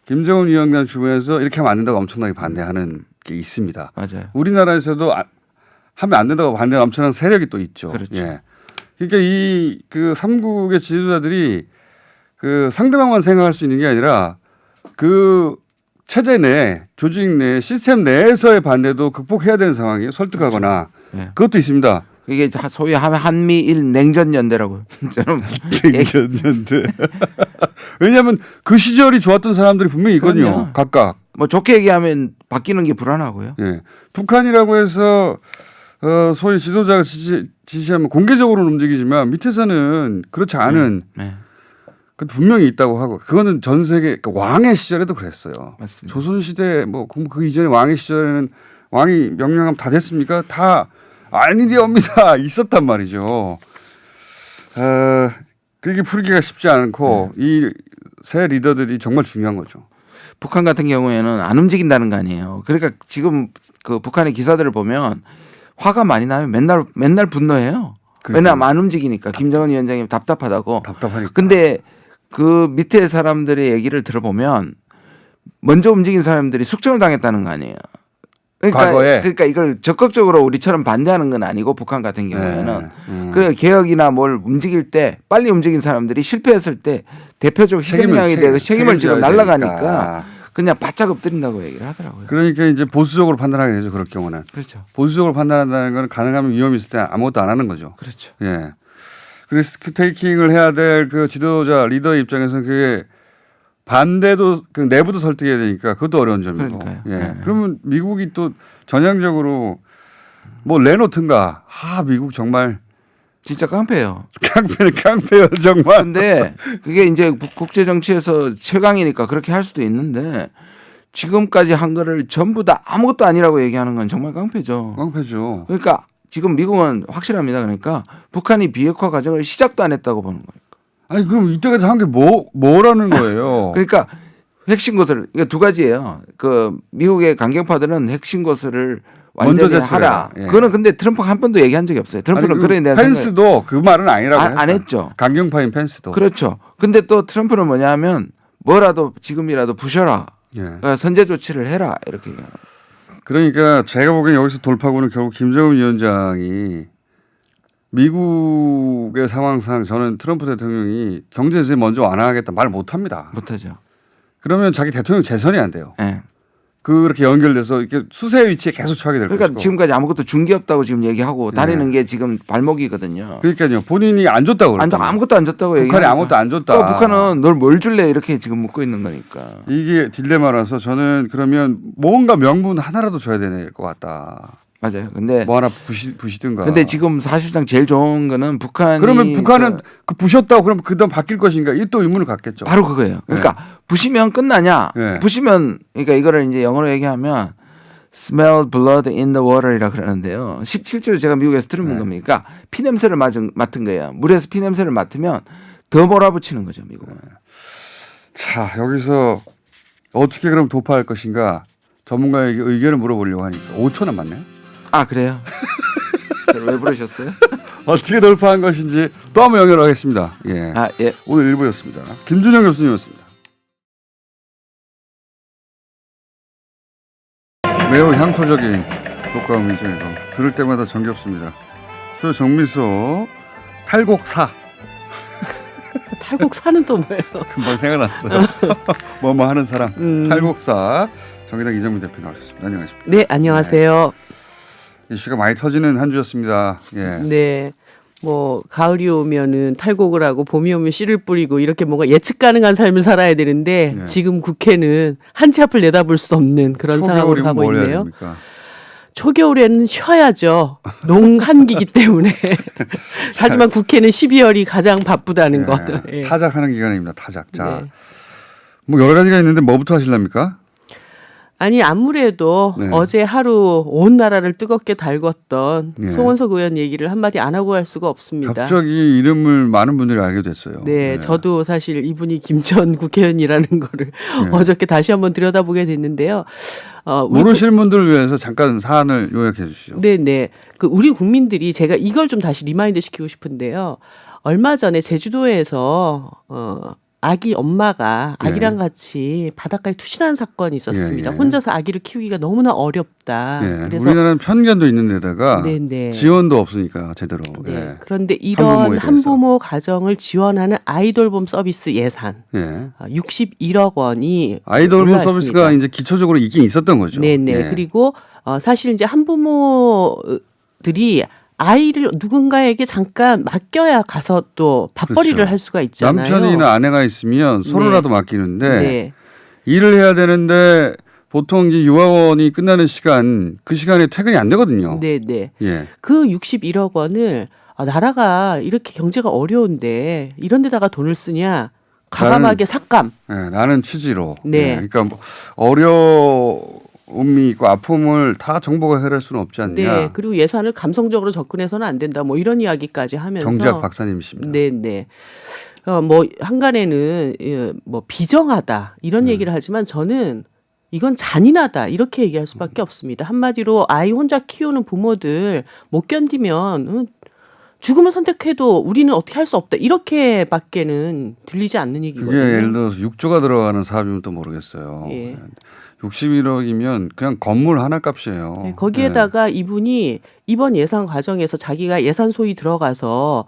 김정은 위원장 주변에서 이렇게 하면 안 된다고 엄청나게 반대하는 게 있습니다. 맞아요. 우리나라에서도 하면 안 된다고 반대하는 엄청난 세력이 또 있죠. 그렇죠. 예. 그러니까 이 그 삼국의 지도자들이 그 상대방만 생각할 수 있는 게 아니라 그 체제 내, 조직 내, 시스템 내에서의 반대도 극복해야 되는 상황이에요. 설득하거나. 그렇죠. 네. 그것도 있습니다. 이게 소위 한미일 냉전 연대라고 저는 냉전연대. 왜냐하면 그 시절이 좋았던 사람들이 분명히 있거든요. 그럼요. 각각. 뭐 좋게 얘기하면 바뀌는 게 불안하고요. 예. 북한이라고 해서 소위 지도자가 지시하면 공개적으로는 움직이지만 밑에서는 그렇지 않은 네. 그 분명히 있다고 하고 그거는 전 세계 그 왕의 시절에도 그랬어요. 맞습니다. 조선 시대 뭐 그 이전에 왕의 시절에는 왕이 명령하면 다 됐습니까? 다 아니옵니다. 있었단 말이죠. 그게 풀기가 쉽지 않고 이 새 리더들이 정말 중요한 거죠. 북한 같은 경우에는 안 움직인다는 거 아니에요. 그러니까 지금 그 북한의 기사들을 보면 화가 많이 나요. 맨날 분노해요. 왜냐하면 안 움직이니까 김정은 위원장이 답답하다고. 답답하니까. 근데 그 밑에 사람들의 얘기를 들어보면 먼저 움직인 사람들이 숙청을 당했다는 거 아니에요. 과거에. 그러니까 이걸 적극적으로 우리처럼 반대하는 건 아니고 북한 같은 경우에는 네. 그 개혁이나 뭘 움직일 때 빨리 움직인 사람들이 실패했을 때 대표적 희생양이 되고 책임을 지고 날아가니까 그냥 바짝 엎드린다고 얘기를 하더라고요. 그러니까 이제 보수적으로 판단하게 되죠. 그럴 경우는. 그렇죠. 보수적으로 판단한다는 건 가능하면 위험이 있을 때 아무것도 안 하는 거죠. 그렇죠. 예. 리스크 테이킹을 해야 될 그 지도자 리더의 입장에서는 그게 반대도 그 내부도 설득해야 되니까 그것도 어려운 점이고. 그러니까요. 예. 네. 그러면 미국이 또 전향적으로 뭐 내놓든가. 미국 정말 진짜 깡패예요. 깡패요 정말. 근데 그게 이제 국제 정치에서 최강이니까 그렇게 할 수도 있는데 지금까지 한 거를 전부 다 아무것도 아니라고 얘기하는 건 정말 깡패죠. 깡패죠. 그러니까 지금 미국은 확실합니다. 그러니까 북한이 비핵화 과정을 시작도 안 했다고 보는 거예요. 아니 그럼 이때까지 한 게 뭐라는 거예요? 그러니까 핵심 것을 이거 두 가지예요. 그 미국의 강경파들은 핵심 것을 먼저 완전히 제출해라. 하라. 예. 그거는 근데 트럼프가 한 번도 얘기한 적이 없어요. 트럼프는 아니, 그래 내가 펜스도 그 말은 아니라고 안 했죠. 강경파인 펜스도. 그렇죠. 근데 또 트럼프는 뭐냐면 뭐라도 지금이라도 부셔라. 예. 그러니까 선제 조치를 해라 이렇게 얘기하는. 그러니까 제가 보기엔 여기서 돌파구는 결국 김정은 위원장이 미국의 상황상 저는 트럼프 대통령이 경제 제재 먼저 완화하겠다 말 못합니다. 못하죠. 그러면 자기 대통령 재선이 안 돼요. 예. 그렇게 연결돼서 이렇게 수세 위치에 계속 처하게 될 그러니까 것이고. 지금까지 아무것도 준 게 없다고 지금 얘기하고 다니는 게 지금 발목이거든요. 그러니까요. 본인이 안 줬다고 그랬잖아요. 아무것도 안 줬다고 북한이 얘기하니까. 아무것도 안 줬다. 또 북한은 널 뭘 줄래 이렇게 지금 묻고 있는 거니까. 이게 딜레마라서 저는 그러면 뭔가 명분 하나라도 줘야 될 것 같다. 맞아요. 근데 뭐 하나 부시든가. 근데 지금 사실상 제일 좋은 거는 북한이 그러면 북한은 그 부셨다고 그러면 그다음 바뀔 것인가? 이 또 의문을 갖겠죠. 바로 그거예요. 그러니까 부시면 끝나냐? 네. 부시면 그러니까 이거를 이제 영어로 얘기하면 smell blood in the water이라 그러는데요. 실제로 제가 미국에서 들은 겁니다. 그러니까 피 냄새를 맡은 거예요. 물에서 피 냄새를 맡으면 더 몰아붙이는 거죠, 미국은. 자, 여기서 어떻게 그럼 도파할 것인가? 전문가에게 의견을 물어보려고 하니까 5초 남았네요. 아 그래요? 저를 왜 부르셨어요? 어떻게 돌파한 것인지 또 한번 연결하겠습니다. 예. 아 예. 오늘 1부였습니다. 김준영 교수님이었습니다. 매우 향토적인 효과음이죠. 이거 들을 때마다 정겹습니다. 수 정미소 탈곡사 탈곡사는 또 뭐예요? 금방 생각났어요. 뭐뭐 하는 사람 탈곡사 정의당 이정민 대표 나오셨습니다. 안녕하십니까? 네, 안녕하세요. 이슈가 많이 터지는 한 주였습니다. 예. 네. 뭐 가을이 오면은 탈곡을 하고 봄이 오면 씨를 뿌리고 이렇게 뭔가 예측 가능한 삶을 살아야 되는데 네. 지금 국회는 한 치 앞을 내다볼 수 없는 그런 상황으로 초겨울이면 가고 뭘 해야 있네요. 됩니까? 초겨울에는 쉬어야죠. 농한기기 때문에. 하지만 국회는 12월이 가장 바쁘다는 것. 예. 타작하는 기간입니다. 타작. 자, 네. 뭐 여러 가지가 있는데 뭐부터 하실랍니까? 아니 아무래도 네. 어제 하루 온 나라를 뜨겁게 달궜던 네. 송원석 의원 얘기를 한마디 안 하고 할 수가 없습니다. 갑자기 이름을 많은 분들이 알게 됐어요. 네, 저도 사실 이분이 김전 국회의원이라는 거를 네. 어저께 다시 한번 들여다보게 됐는데요. 모르시는 분들을 위해서 잠깐 사안을 요약해 주시죠. 네. 그 우리 국민들이 제가 이걸 좀 다시 리마인드 시키고 싶은데요. 얼마 전에 제주도에서 아기 엄마가 예. 아기랑 같이 바닷가에 투신한 사건이 있었습니다. 예, 예. 혼자서 아기를 키우기가 너무나 어렵다. 예. 그래서 우리나라는 편견도 있는 데다가 네네. 지원도 없으니까 제대로. 네. 예. 그런데 한부모에 이런 대해서. 한부모 가정을 지원하는 아이돌봄 서비스 예산 예. 61억 원이 아이돌봄 올라왔습니다. 서비스가 이제 기초적으로 있긴 있었던 거죠. 네네. 예. 그리고 사실 이제 한부모들이 아이를 누군가에게 잠깐 맡겨야 가서 또 밥벌이를 그렇죠. 할 수가 있잖아요. 남편이나 아내가 있으면 서로라도 맡기는데 네. 일을 해야 되는데 보통 이제 유아원이 끝나는 시간 그 시간에 퇴근이 안 되거든요. 네네. 예. 그 61억 원을 나라가 이렇게 경제가 어려운데 이런 데다가 돈을 쓰냐 과감하게 삭감. 예, 라는 취지로. 네. 예, 그러니까 뭐 어려움이 있고 아픔을 다 정부가 해결할 수는 없지 않냐. 네. 그리고 예산을 감성적으로 접근해서는 안 된다. 뭐 이런 이야기까지 하면서 경제학 박사님이십니다. 네네. 뭐 한간에는 뭐 비정하다 이런 얘기를 하지만 저는 이건 잔인하다 이렇게 얘기할 수밖에 없습니다. 한마디로 아이 혼자 키우는 부모들 못 견디면 죽음을 선택해도 우리는 어떻게 할 수 없다 이렇게밖에는 들리지 않는 그게 얘기거든요. 예를 들어서 6조가 들어가는 사업이면 또 모르겠어요. 예. 61억이면 그냥 건물 하나 값이에요. 네, 거기에다가 이분이 이번 예산 과정에서 자기가 예산 소위 들어가서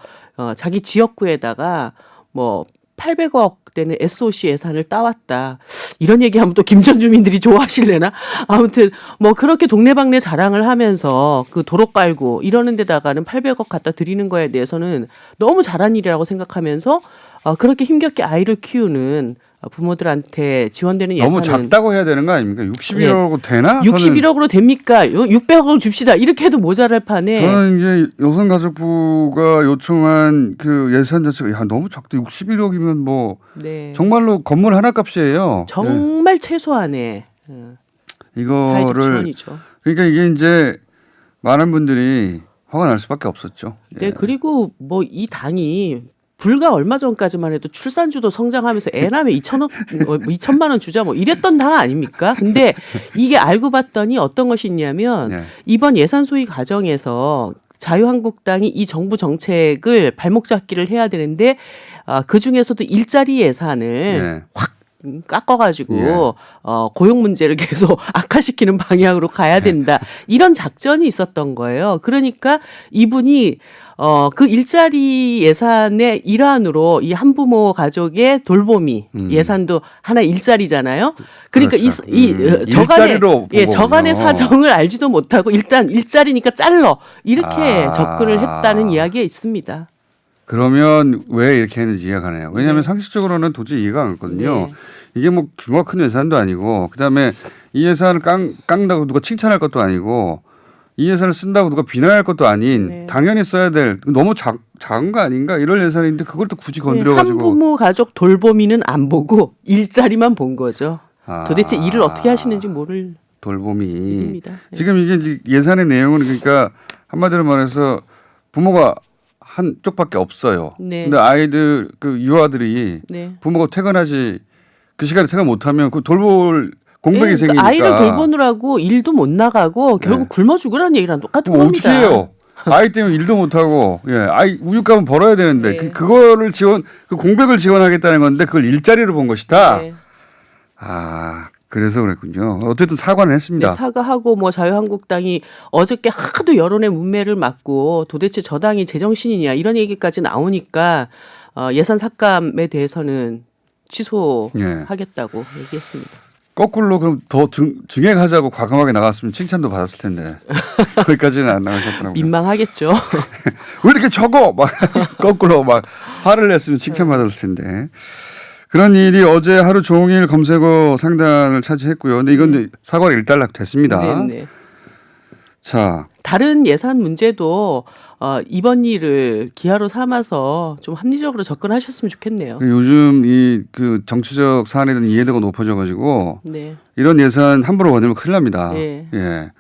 자기 지역구에다가 뭐 800억 되는 SOC 예산을 따왔다. 이런 얘기하면 또 김천 주민들이 좋아하실래나? 아무튼 뭐 그렇게 동네방네 자랑을 하면서 그 도로 깔고 이러는 데다가는 800억 갖다 드리는 거에 대해서는 너무 잘한 일이라고 생각하면서 그렇게 힘겹게 아이를 키우는 부모들한테 지원되는 예산은 너무 작다고 해야 되는 거 아닙니까? 61억 되나? 61억으로 됩니까? 600억을 줍시다. 이렇게 해도 모자랄 판에 저는 이제 여성가족부가 요청한 그 예산 자체가 야, 너무 작다. 61억이면 뭐 네. 정말로 건물 하나 값이에요. 정말 최소한의 예. 사회적 이거를 지원이죠. 그러니까 이게 이제 많은 분들이 화가 날 수밖에 없었죠. 예. 네, 그리고 뭐 이 당이 불과 얼마 전까지만 해도 출산주도 성장하면서 애 낳으면 2천만 원 주자 뭐 이랬던 당 아닙니까? 근데 이게 알고 봤더니 어떤 것이 있냐면 네. 이번 예산 소위 과정에서 자유한국당이 이 정부 정책을 발목 잡기를 해야 되는데 그 중에서도 일자리 예산을 네. 확 깎아가지고 예. 고용 문제를 계속 악화시키는 방향으로 가야 된다. 이런 작전이 있었던 거예요. 그러니까 이분이 그 일자리 예산의 일환으로 이 한부모 가족의 돌보미 예산도 하나 일자리잖아요. 그러니까 그렇죠. 이 저간의 일자리로 본 저간의 거군요. 사정을 알지도 못하고 일단 일자리니까 잘러 이렇게 아. 접근을 했다는 이야기가 있습니다. 그러면 왜 이렇게 했는지 이해가 가네요. 왜냐하면 상식적으로는 도저히 이해가 안 갔거든요. 네. 이게 뭐 규모가 큰 예산도 아니고 그다음에 이 예산을 깡다고 누가 칭찬할 것도 아니고 이 예산을 쓴다고 누가 비난할 것도 아닌 네. 당연히 써야 될 너무 작은 거 아닌가 이런 예산인데 그걸 또 굳이 건드려가지고 한부모 가족 돌보미는 안 보고 일자리만 본 거죠. 아. 도대체 일을 어떻게 하시는지 모를 돌봄이 일입니다. 네. 지금 이게 이제 예산의 내용은 그러니까 한마디로 말해서 부모가 한쪽밖에 없어요. 네. 근데 아이들 그 유아들이 네. 부모가 퇴근하지 그 시간에 퇴근 못하면 그 돌볼 공백이 예, 생기니까 아이를 돌보느라고 일도 못 나가고 결국 네. 굶어 죽으라는 얘기랑 똑같은 그럼 겁니다. 어떻게 해요? 아이 때문에 일도 못 하고 아이 우유값은 벌어야 되는데 네. 그거를 그 공백을 지원하겠다는 건데 그걸 일자리로 본 것이다. 네. 아 그래서 그랬군요. 어쨌든 사과는 했습니다. 네, 사과하고 뭐 자유한국당이 어저께 하도 여론의 문매를 맞고 도대체 저 당이 제정신이냐 이런 얘기까지 나오니까 예산 삭감에 대해서는 취소하겠다고 얘기했습니다. 거꾸로 그럼 더 증액하자고 과감하게 나갔으면 칭찬도 받았을 텐데 거기까지는 안 나가셨더라고요. 민망하겠죠. 왜 이렇게 적어? 막 거꾸로 막 화를 냈으면 칭찬받았을 텐데. 그런 일이 어제 하루 종일 검색어 상단을 차지했고요. 근데 이건 이제 사과가 일단락 됐습니다. 네. 자, 다른 예산 문제도 이번 일을 기하로 삼아서 좀 합리적으로 접근하셨으면 좋겠네요. 요즘 이 그 정치적 사안에 대한 이해도가 높아져가지고 네. 이런 예산 함부로 건드리면 큰일 납니다. 예. 예.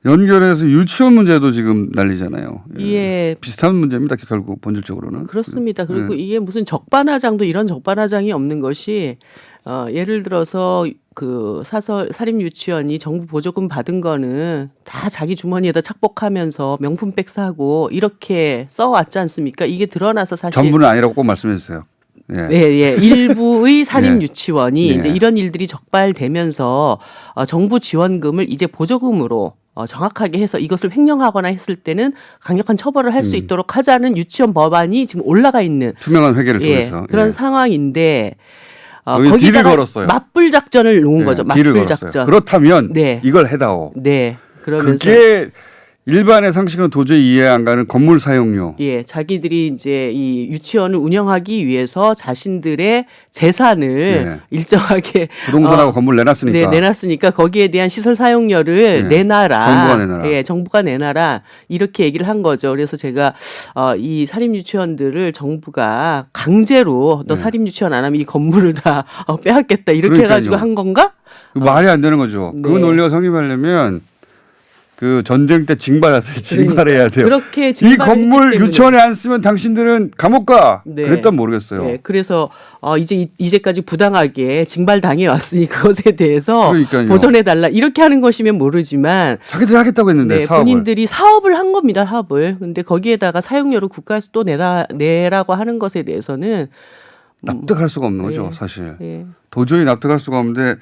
연결해서 유치원 문제도 지금 난리잖아요. 예. 비슷한 문제입니다. 결국 본질적으로는. 그렇습니다. 그리고 네. 이게 무슨 적반하장도 이런 적반하장이 없는 것이 예를 들어서 그 사립 유치원이 정부 보조금 받은 거는 다 자기 주머니에다 착복하면서 명품백 사고 이렇게 써왔지 않습니까? 이게 드러나서 사실 전부는 아니라고 꼭 말씀해 주세요. 예. 네, 예. 일부의 사립 예. 유치원이 예. 이제 이런 일들이 적발되면서 정부 지원금을 이제 보조금으로 정확하게 해서 이것을 횡령하거나 했을 때는 강력한 처벌을 할 수 있도록 하자는 유치원 법안이 지금 올라가 있는 투명한 회계를 통해서 그런 예. 상황인데 여기 딜을 거기다가 걸었어요. 맞불 작전을 놓은 예, 거죠. 딜을 맞불 걸었어요. 작전. 그렇다면 네. 이걸 해다오. 네. 그러면서 그게 일반의 상식은 도저히 이해 안 가는 건물 사용료. 예, 자기들이 이제 이 유치원을 운영하기 위해서 자신들의 재산을 예. 일정하게 부동산하고 건물 내놨으니까. 네, 내놨으니까 거기에 대한 시설 사용료를 예. 내놔라. 정부가 내놔라. 예, 정부가 내놔라. 이렇게 얘기를 한 거죠. 그래서 제가 이 사립 유치원들을 정부가 강제로 너 네. 사립 유치원 안 하면 이 건물을 다 빼앗겠다. 이렇게 그러니까요. 해가지고 한 건가? 말이 안 되는 거죠. 그 네. 논리가 성립하려면 그 전쟁 때 징발하듯이 징발해야 돼요. 그렇게 이 징발을 건물 했기 때문에. 유치원에 안 쓰면 당신들은 감옥 가. 네. 그랬단 모르겠어요. 네, 그래서 이제까지 부당하게 징발당해 왔으니 그것에 대해서 그러니까요. 보전해 달라 이렇게 하는 것이면 모르지만 자기들이 하겠다고 했는데 네, 사업을. 본인들이 사업을 한 겁니다. 사업을. 근데 거기에다가 사용료를 국가에서 또 내라고 하는 것에 대해서는 납득할 수가 없는 거죠, 예. 사실. 예, 도저히 납득할 수가 없는데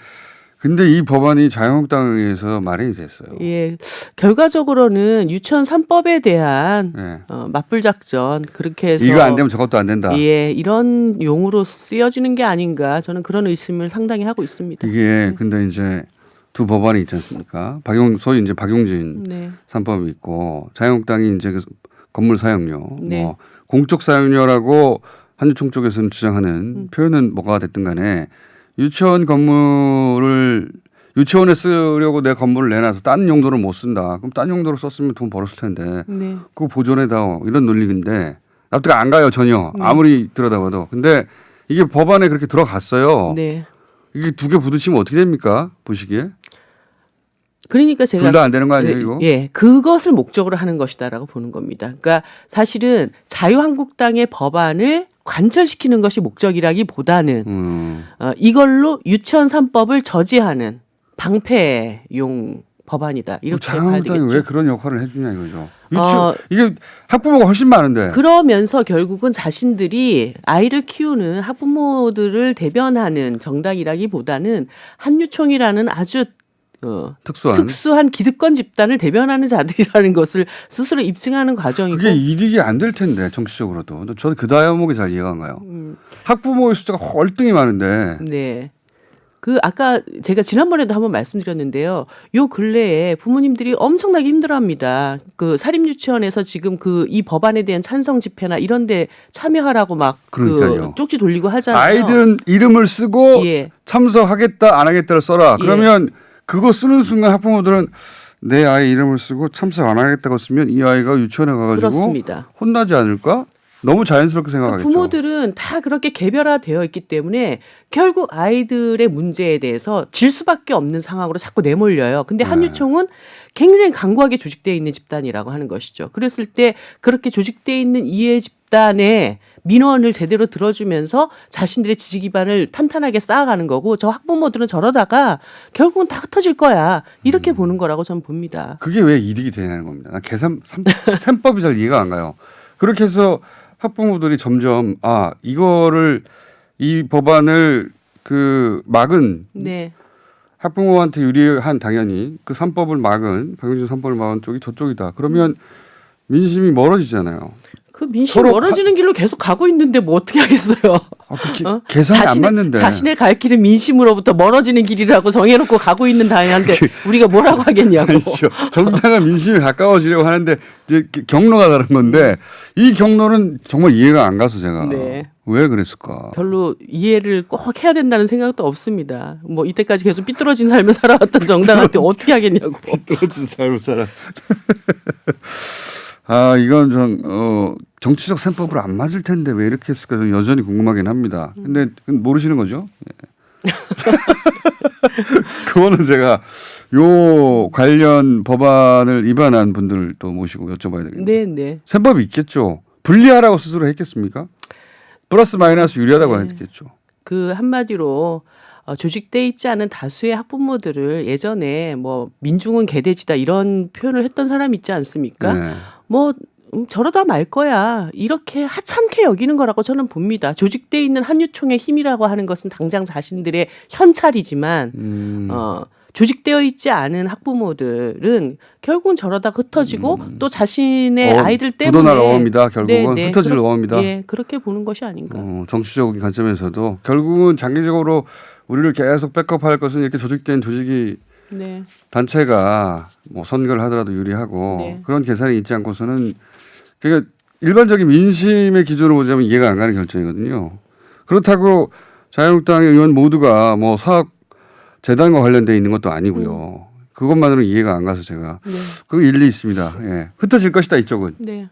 근데 이 법안이 자유한국당에 의해서 마련이 됐어요. 예, 결과적으로는 유치원 3법에 대한 예. 맞불 작전 그렇게 해서 이거 안 되면 저것도 안 된다. 예, 이런 용으로 쓰여지는 게 아닌가 저는 그런 의심을 상당히 하고 있습니다. 이게 근데 이제 두 법안이 있지 않습니까? 소위 이제 박용진 네, 3법이 있고 자유한국당이 이제 그 건물 사용료, 네. 뭐 공적 사용료라고 한유총 쪽에서는 주장하는 표현은 뭐가 됐든 간에 유치원에 쓰려고 내 건물을 내놔서 딴 용도로 못 쓴다. 그럼 딴 용도로 썼으면 돈 벌었을 텐데 네, 그거 보존해다오 이런 논리인데 납득 안 가요 전혀. 네. 아무리 들여다봐도. 근데 이게 법안에 그렇게 들어갔어요. 네. 이게 두 개 부딪히면 어떻게 됩니까? 보시기에 그러니까 제가 둘 다 안 되는 거 아니에요 이거? 예, 그것을 목적으로 하는 것이다라고 보는 겁니다. 그러니까 사실은 자유한국당의 법안을 관철시키는 것이 목적이라기보다는 이걸로 유치원 3법을 저지하는 방패용 법안이다. 이렇게 봐야 자유한국당이 되겠죠. 왜 그런 역할을 해주냐 이거죠. 어, 이게 학부모가 훨씬 많은데. 그러면서 결국은 자신들이 아이를 키우는 학부모들을 대변하는 정당이라기보다는 한유총이라는 아주 특수한 기득권 집단을 대변하는 자들이라는 것을 스스로 입증하는 과정이고 그게 이익이 안 될 텐데 정치적으로도. 저는 그 대목이 잘 이해가 안 가요. 학부모의 숫자가 월등히 많은데. 네. 아까 제가 지난번에도 한번 말씀드렸는데요. 요 근래에 부모님들이 엄청나게 힘들어합니다. 그 사립유치원에서 지금 이 법안에 대한 찬성 집회나 이런 데 참여하라고 막 그러니까요. 쪽지 돌리고 하잖아요. 아이들 이름을 쓰고 예. 참석하겠다 안 하겠다를 써라. 예. 그러면 그거 쓰는 순간 학부모들은 내 아이 이름을 쓰고 참석 안 하겠다고 쓰면 이 아이가 유치원에 가가지고 그렇습니다. 혼나지 않을까? 너무 자연스럽게 생각하겠죠. 부모들은 다 그렇게 개별화되어 있기 때문에 결국 아이들의 문제에 대해서 질 수밖에 없는 상황으로 자꾸 내몰려요. 근데 네. 한유총은 굉장히 강고하게 조직되어 있는 집단이라고 하는 것이죠. 그랬을 때 그렇게 조직되어 있는 이해 집단의 민원을 제대로 들어주면서 자신들의 지지 기반을 탄탄하게 쌓아가는 거고 저 학부모들은 저러다가 결국은 다 흩어질 거야. 이렇게 보는 거라고 저는 봅니다. 그게 왜 이득이 되냐는 겁니다. 난 셈법이 잘 이해가 안 가요. 그렇게 해서 학부모들이 점점 이 법안을 막은 네. 학부모한테 유리한 당연히 그 3법을 막은 박용진 3법을 막은 쪽이 저쪽이다. 그러면 민심이 멀어지잖아요. 그 민심 서로 멀어지는 길로 계속 가고 있는데 뭐 어떻게 하겠어요? 계산이 안 맞는데. 자신의 갈 길은 민심으로부터 멀어지는 길이라고 정해놓고 가고 있는 당한테 우리가 뭐라고 하겠냐고. 아니죠. 정당한 민심이 가까워지려고 하는데 이제 경로가 다른 건데 이 경로는 정말 이해가 안 가서 제가 네. 왜 그랬을까? 별로 이해를 꼭 해야 된다는 생각도 없습니다. 뭐 이때까지 계속 삐뚤어진 삶을 살아왔던 정당한테 어떻게 하겠냐고. 떨어진 삶을 살아. 이건 좀 정치적 셈법으로 안 맞을 텐데 왜 이렇게 했을까 좀 여전히 궁금하긴 합니다. 근데 모르시는 거죠? 예. 그거는 제가 요 관련 법안을 위반한 분들도 모시고 여쭤봐야 되겠네요. 네, 네. 셈법이 있겠죠. 분리하라고 스스로 했겠습니까? 플러스 마이너스 유리하다고 했겠죠. 그 한마디로 조직돼 있지 않은 다수의 학부모들을 예전에 뭐 민중은 개돼지다 이런 표현을 했던 사람 있지 않습니까? 네. 뭐 저러다 말 거야. 이렇게 하찮게 여기는 거라고 저는 봅니다. 조직돼 있는 한유총의 힘이라고 하는 것은 당장 자신들의 현찰이지만 조직되어 있지 않은 학부모들은 결국은 저러다 흩어지고 또 자신의 아이들 때문에 부도날 어업니다. 결국은 흩어질 어업니다. 예, 그렇게 보는 것이 아닌가. 정치적인 관점에서도 결국은 장기적으로 우리를 계속 백업할 것은 이렇게 조직된 조직이 네. 단체가 뭐 선거를 하더라도 유리하고 네. 그런 계산이 있지 않고서는 그러니까 일반적인 민심의 기준으로 보자면 이해가 안 가는 결정이거든요. 그렇다고 자유한국당의 의원 모두가 뭐 사업 재단과 관련돼 있는 것도 아니고요. 그것만으로는 이해가 안 가서 제가 네. 그 일리 있습니다. 예. 흩어질 것이다 이쪽은. 네.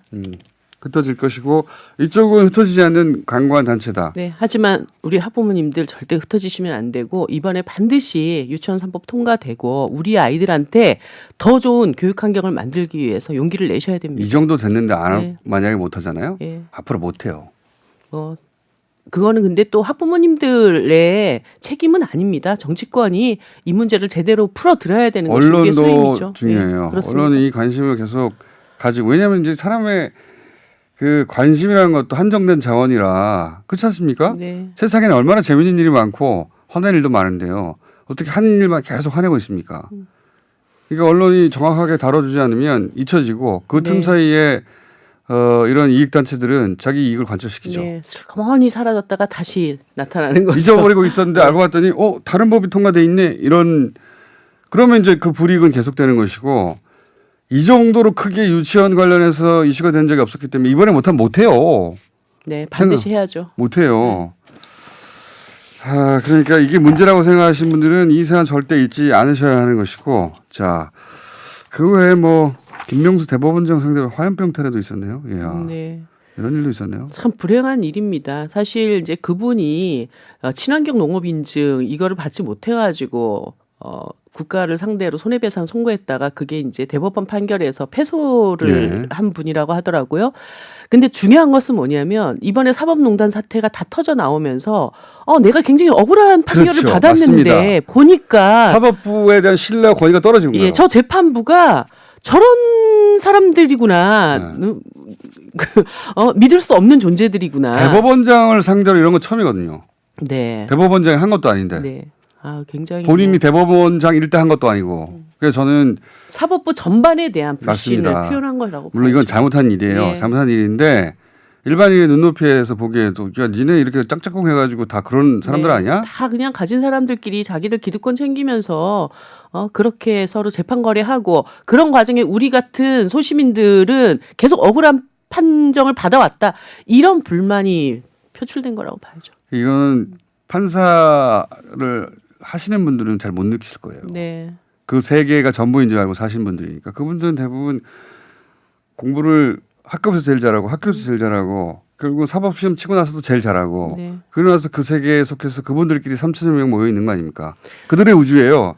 흩어질 것이고 이쪽은 흩어지지 않는 강고한 단체다. 네. 하지만 우리 학부모님들 절대 흩어지시면 안 되고 이번에 반드시 유치원 3법 통과되고 우리 아이들한테 더 좋은 교육 환경을 만들기 위해서 용기를 내셔야 됩니다. 이 정도 됐는데 네. 만약에 못 하잖아요. 예. 앞으로 못 해요. 그거는 근데 또 학부모님들의 책임은 아닙니다. 정치권이 이 문제를 제대로 풀어드려야 되는 것이 우리의 언론도 소임이죠. 중요해요. 네, 그렇습니다. 언론이 이 관심을 계속 가지고 왜냐하면 이제 사람의 그 관심이라는 것도 한정된 자원이라 그렇지 않습니까? 네. 세상에는 얼마나 재밌는 일이 많고 화낼 일도 많은데요. 어떻게 한 일만 계속 화내고 있습니까? 그러니까 언론이 정확하게 다뤄주지 않으면 잊혀지고 그 틈 네. 사이에 이런 이익단체들은 자기 이익을 관철시키죠. 네, 슬그머니 사라졌다가 다시 나타나는 거죠. 잊어버리고 있었는데 알고 봤더니 다른 법이 통과돼 있네 이런 그러면 이제 그 불이익은 계속되는 것이고 이 정도로 크게 유치원 관련해서 이슈가 된 적이 없었기 때문에 이번에 못하면 못해요. 네, 반드시 해야죠. 못해요. 그러니까 이게 문제라고 생각하시는 분들은 이 사안 절대 잊지 않으셔야 하는 것이고 자, 그 외에 뭐 김명수 대법원장 상대로 화염병 테러도 있었네요. 이야, 네. 이런 일도 있었네요. 참 불행한 일입니다. 사실 이제 그분이 친환경 농업 인증 이거를 받지 못해가지고 국가를 상대로 손해배상 청구했다가 그게 이제 대법원 판결에서 패소를 네. 한 분이라고 하더라고요. 근데 중요한 것은 뭐냐면 이번에 사법농단 사태가 다 터져 나오면서 내가 굉장히 억울한 판결을 그렇죠. 받았는데 맞습니다. 보니까 사법부에 대한 신뢰와 권위가 떨어진 거예요. 예, 저 재판부가 저런 사람들이구나. 믿을 수 없는 존재들이구나. 대법원장을 상대로 이런 건 처음이거든요. 네. 대법원장이 한 것도 아닌데 네. 굉장히 본인이 대법원장일 때 한 것도 아니고 그래서 저는 사법부 전반에 대한 불신을 맞습니다. 표현한 거라고 물론 이건 봐야죠. 잘못한 일이에요. 네. 잘못한 일인데 일반인의 눈높이에서 보기에도 야 니네 이렇게 짝짝꿍 해가지고 다 그런 사람들 네. 아니야? 다 그냥 가진 사람들끼리 자기들 기득권 챙기면서 그렇게 서로 재판 거래하고 그런 과정에 우리 같은 소시민들은 계속 억울한 판정을 받아왔다. 이런 불만이 표출된 거라고 봐야죠. 이거는 판사를 하시는 분들은 잘 못 느끼실 거예요. 네. 그 세계가 전부인 줄 알고 사신 분들이니까 그분들은 대부분 공부를 학급에서 제일 잘하고 학교에서 제일 잘하고 결국 사법시험 치고 나서도 제일 잘하고 네. 그러고 나서 그 세계에 속해서 그분들끼리 3천여 명 모여 있는 거 아닙니까? 그들의 우주예요.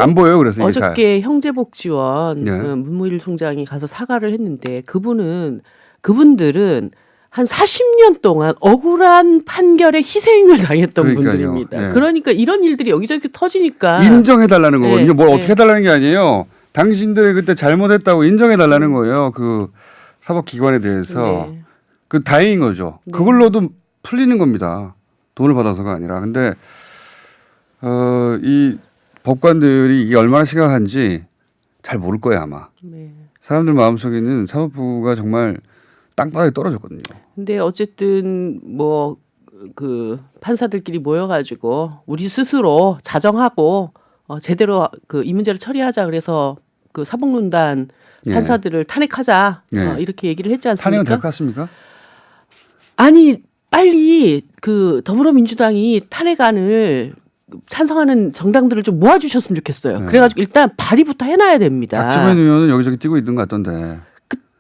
안 보여요. 그래서 이게 잘. 어저께 형제복지원 네. 문무일 총장이 가서 사과를 했는데 그분들은 한 40년 동안 억울한 판결에 희생을 당했던 그러니까요. 분들입니다. 네. 그러니까 이런 일들이 여기저기 터지니까 인정해달라는 거거든요. 네, 뭘 네. 어떻게 해달라는 게 아니에요. 당신들이 그때 잘못했다고 인정해달라는 거예요. 그 사법기관에 대해서. 네. 그 다행인 거죠. 네. 그걸로도 풀리는 겁니다. 돈을 받아서가 아니라. 근데 이 법관들이 이게 얼마나 심각한지 잘 모를 거예요 아마. 네. 사람들 마음속에는 사법부가 정말 땅바닥에 떨어졌거든요. 근데 어쨌든 뭐 그 판사들끼리 모여가지고 우리 스스로 자정하고 제대로 그 이 문제를 처리하자 그래서 그 사법농단 예. 판사들을 탄핵하자 예. 이렇게 얘기를 했지 않습니까? 탄핵은 될 것 같습니까? 아니 빨리 그 더불어민주당이 탄핵안을 찬성하는 정당들을 좀 모아주셨으면 좋겠어요. 네. 그래가지고 일단 발의부터 해놔야 됩니다. 박주변 의원은 여기저기 뛰고 있는 것 같던데.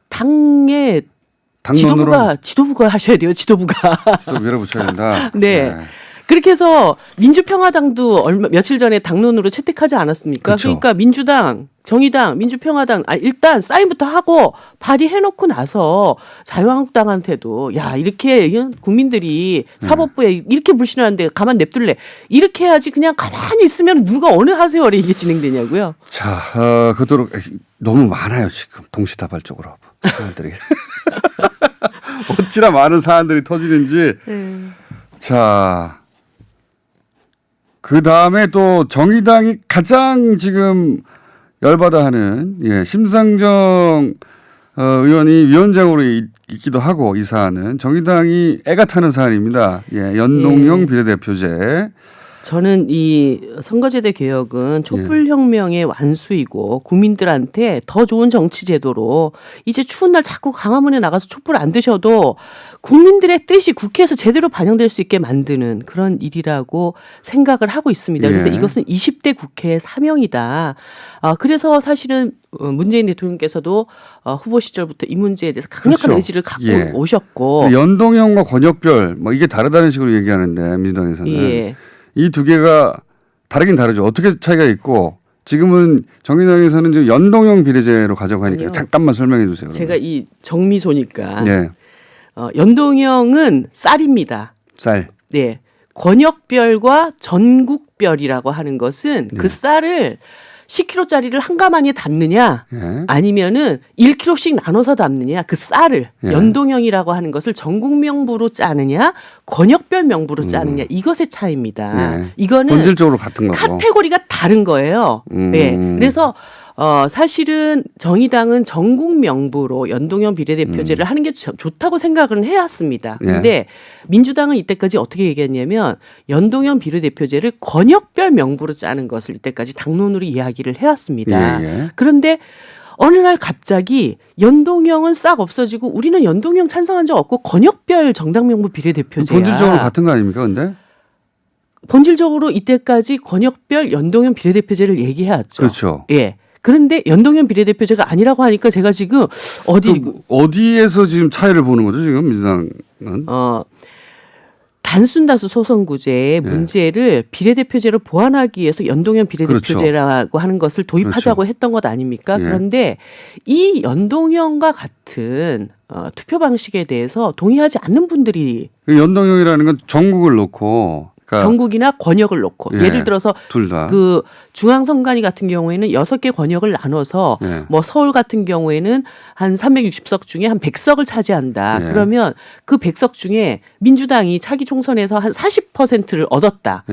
당의 당론으로 지도부가 하셔야 돼요. 지도부가. 또 밀어붙여야 된다. 네. 그렇게 해서 민주평화당도 며칠 전에 당론으로 채택하지 않았습니까? 그쵸. 그러니까 민주당, 정의당, 민주평화당 일단 사인부터 하고 발의해놓고 나서 자유한국당한테도 야 이렇게 국민들이 사법부에 이렇게 불신하는데 가만 냅둘래 이렇게 해야지 그냥 가만히 있으면 누가 어느 하세월에 이게 진행되냐고요. 자, 그도록 너무 많아요 지금 동시다발적으로 사람들이. 어찌나 많은 사안들이 터지는지. 자, 그 다음에 또 정의당이 가장 지금 열받아하는 심상정 의원이 위원장으로 있기도 하고 이 사안은 정의당이 애가 타는 사안입니다. 연동형 비례대표제. 저는 이 선거제도 개혁은 촛불혁명의 완수이고 국민들한테 더 좋은 정치제도로 이제 추운 날 자꾸 광화문에 나가서 촛불 안 드셔도 국민들의 뜻이 국회에서 제대로 반영될 수 있게 만드는 그런 일이라고 생각을 하고 있습니다. 그래서 이것은 20대 국회의 사명이다. 그래서 사실은 문재인 대통령께서도 후보 시절부터 이 문제에 대해서 강력한 그렇죠. 의지를 갖고 오셨고 연동형과 권역별 뭐 이게 다르다는 식으로 얘기하는데 민주당에서는 이 두 개가 다르긴 다르죠. 어떻게 차이가 있고 지금은 정의당에서는 지금 연동형 비례제로 가져가니까 아니요. 잠깐만 설명해 주세요. 제가 이 정미소니까 네. 연동형은 쌀입니다. 쌀. 네. 권역별과 전국별이라고 하는 것은 그 쌀을 10kg짜리를 한 가마니에 담느냐 아니면은 1kg씩 나눠서 담느냐 그 쌀을 연동형이라고 하는 것을 전국 명부로 짜느냐 권역별 명부로 짜느냐 이것의 차이입니다. 이거는 본질적으로 같은 거고. 카테고리가 다른 거예요. 네. 그래서 사실은 정의당은 전국 명부로 연동형 비례대표제를 하는 게 좋다고 생각을 해왔습니다. 그런데 민주당은 이때까지 어떻게 얘기했냐면 연동형 비례대표제를 권역별 명부로 짜는 것을 이때까지 당론으로 이야기를 해왔습니다. 그런데 어느 날 갑자기 연동형은 싹 없어지고 우리는 연동형 찬성한 적 없고 권역별 정당 명부 비례대표제야. 본질적으로 같은 거 아닙니까 근데? 본질적으로 이때까지 권역별 연동형 비례대표제를 얘기해왔죠. 그렇죠. 예. 그런데 연동형 비례대표제가 아니라고 하니까 제가 지금 어디에서 지금 차이를 보는 거죠 지금 민주당은? 단순 다수 소선구제의 문제를 비례대표제로 보완하기 위해서 연동형 비례대표제라고 하는 것을 도입하자고 했던 것 아닙니까? 그런데 이 연동형과 같은 투표 방식에 대해서 동의하지 않는 분들이 연동형이라는 건 전국을 놓고 그러니까 전국이나 권역을 놓고 예를 들어서 둘 다. 그 중앙선관위 같은 경우에는 6개 권역을 나눠서 뭐 서울 같은 경우에는 한 360석 중에 한 100석을 차지한다. 그러면 그 100석 중에 민주당이 차기 총선에서 한 40%를 얻었다.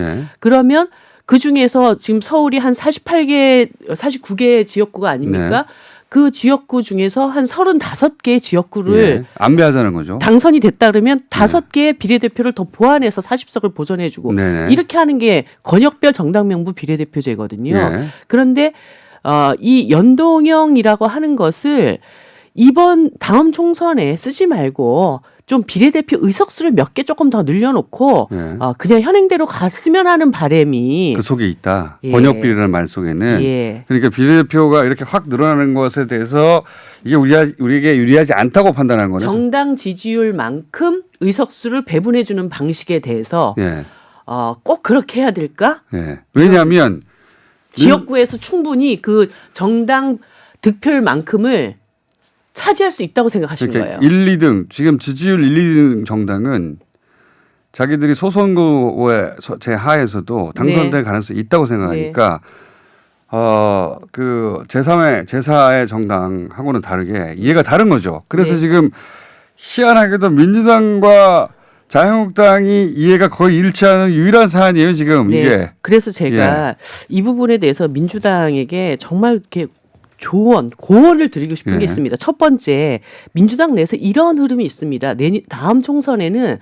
그러면 그 중에서 지금 서울이 한 49개 지역구가 아닙니까? 그 지역구 중에서 한 35개의 지역구를 안배하자는 거죠. 당선이 됐다 그러면 5개의 비례대표를 더 보완해서 40석을 보존해주고 이렇게 하는 게 권역별 정당 명부 비례대표제거든요. 그런데 이 연동형이라고 하는 것을 이번 다음 총선에 쓰지 말고 좀 비례대표 의석수를 몇 개 조금 더 늘려놓고 그냥 현행대로 갔으면 하는 바람이 그 속에 있다. 권역비례라는 말 속에는. 그러니까 비례대표가 이렇게 확 늘어나는 것에 대해서 이게 우리에게 유리하지 않다고 판단하는 거죠. 정당 지지율만큼 의석수를 배분해주는 방식에 대해서 꼭 그렇게 해야 될까? 왜냐하면 지역구에서 충분히 그 정당 득표율만큼을 차지할 수 있다고 생각하시는 거예요. 1, 2등 지금 지지율 1, 2등 정당은 자기들이 소선거의 제하에서도 당선될 가능성이 있다고 생각하니까 그 제4의 정당하고는 다르게 이해가 다른 거죠. 그래서 지금 희한하게도 민주당과 자유한국당이 이해가 거의 일치하는 유일한 사안이에요 지금 이게. 그래서 제가 이 부분에 대해서 민주당에게 정말 이렇게 고언을 드리고 싶은 게 있습니다. 첫 번째, 민주당 내에서 이런 흐름이 있습니다. 다음 총선에는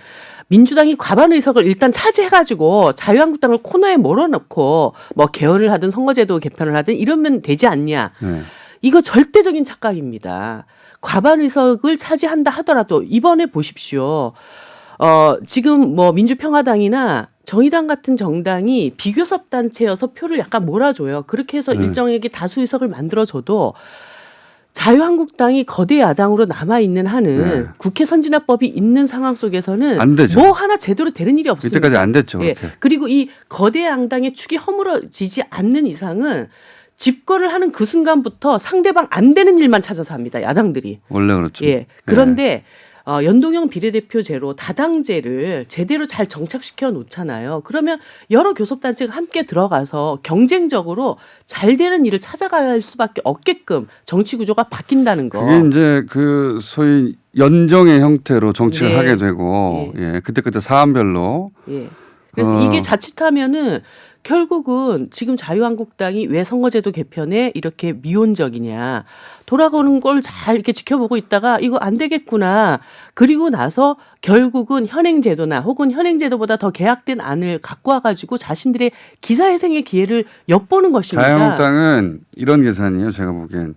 민주당이 과반 의석을 일단 차지해가지고 자유한국당을 코너에 몰아넣고 뭐 개헌을 하든 선거제도 개편을 하든 이러면 되지 않냐. 이거 절대적인 착각입니다. 과반 의석을 차지한다 하더라도 이번에 보십시오. 지금 뭐 민주평화당이나 정의당 같은 정당이 비교섭 단체여서 표를 약간 몰아줘요. 그렇게 해서 일정에게 다수 의석을 만들어줘도 자유한국당이 거대 야당으로 남아있는 한은 국회 선진화법이 있는 상황 속에서는 안 되죠. 뭐 하나 제대로 되는 일이 없습니다. 이때까지 안 됐죠. 그렇게. 그리고 이 거대 양당의 축이 허물어지지 않는 이상은 집권을 하는 그 순간부터 상대방 안 되는 일만 찾아서 합니다. 야당들이. 원래 그렇죠. 그런데 연동형 비례대표제로 다당제를 제대로 잘 정착시켜 놓잖아요. 그러면 여러 교섭단체가 함께 들어가서 경쟁적으로 잘 되는 일을 찾아갈 수밖에 없게끔 정치 구조가 바뀐다는 거. 그게 이제 그 소위 연정의 형태로 정치를 네. 하게 되고 예, 그때 사안별로 예. 그래서 이게 자칫하면은 결국은 지금 자유한국당이 왜 선거제도 개편에 이렇게 미온적이냐 돌아가는 걸 잘 이렇게 지켜보고 있다가 이거 안 되겠구나 그리고 나서 결국은 현행제도나 혹은 현행제도보다 더 개혁된 안을 갖고 와가지고 자신들의 기사회생의 기회를 엿보는 것입니다. 자유한국당은 이런 계산이에요. 제가 보기엔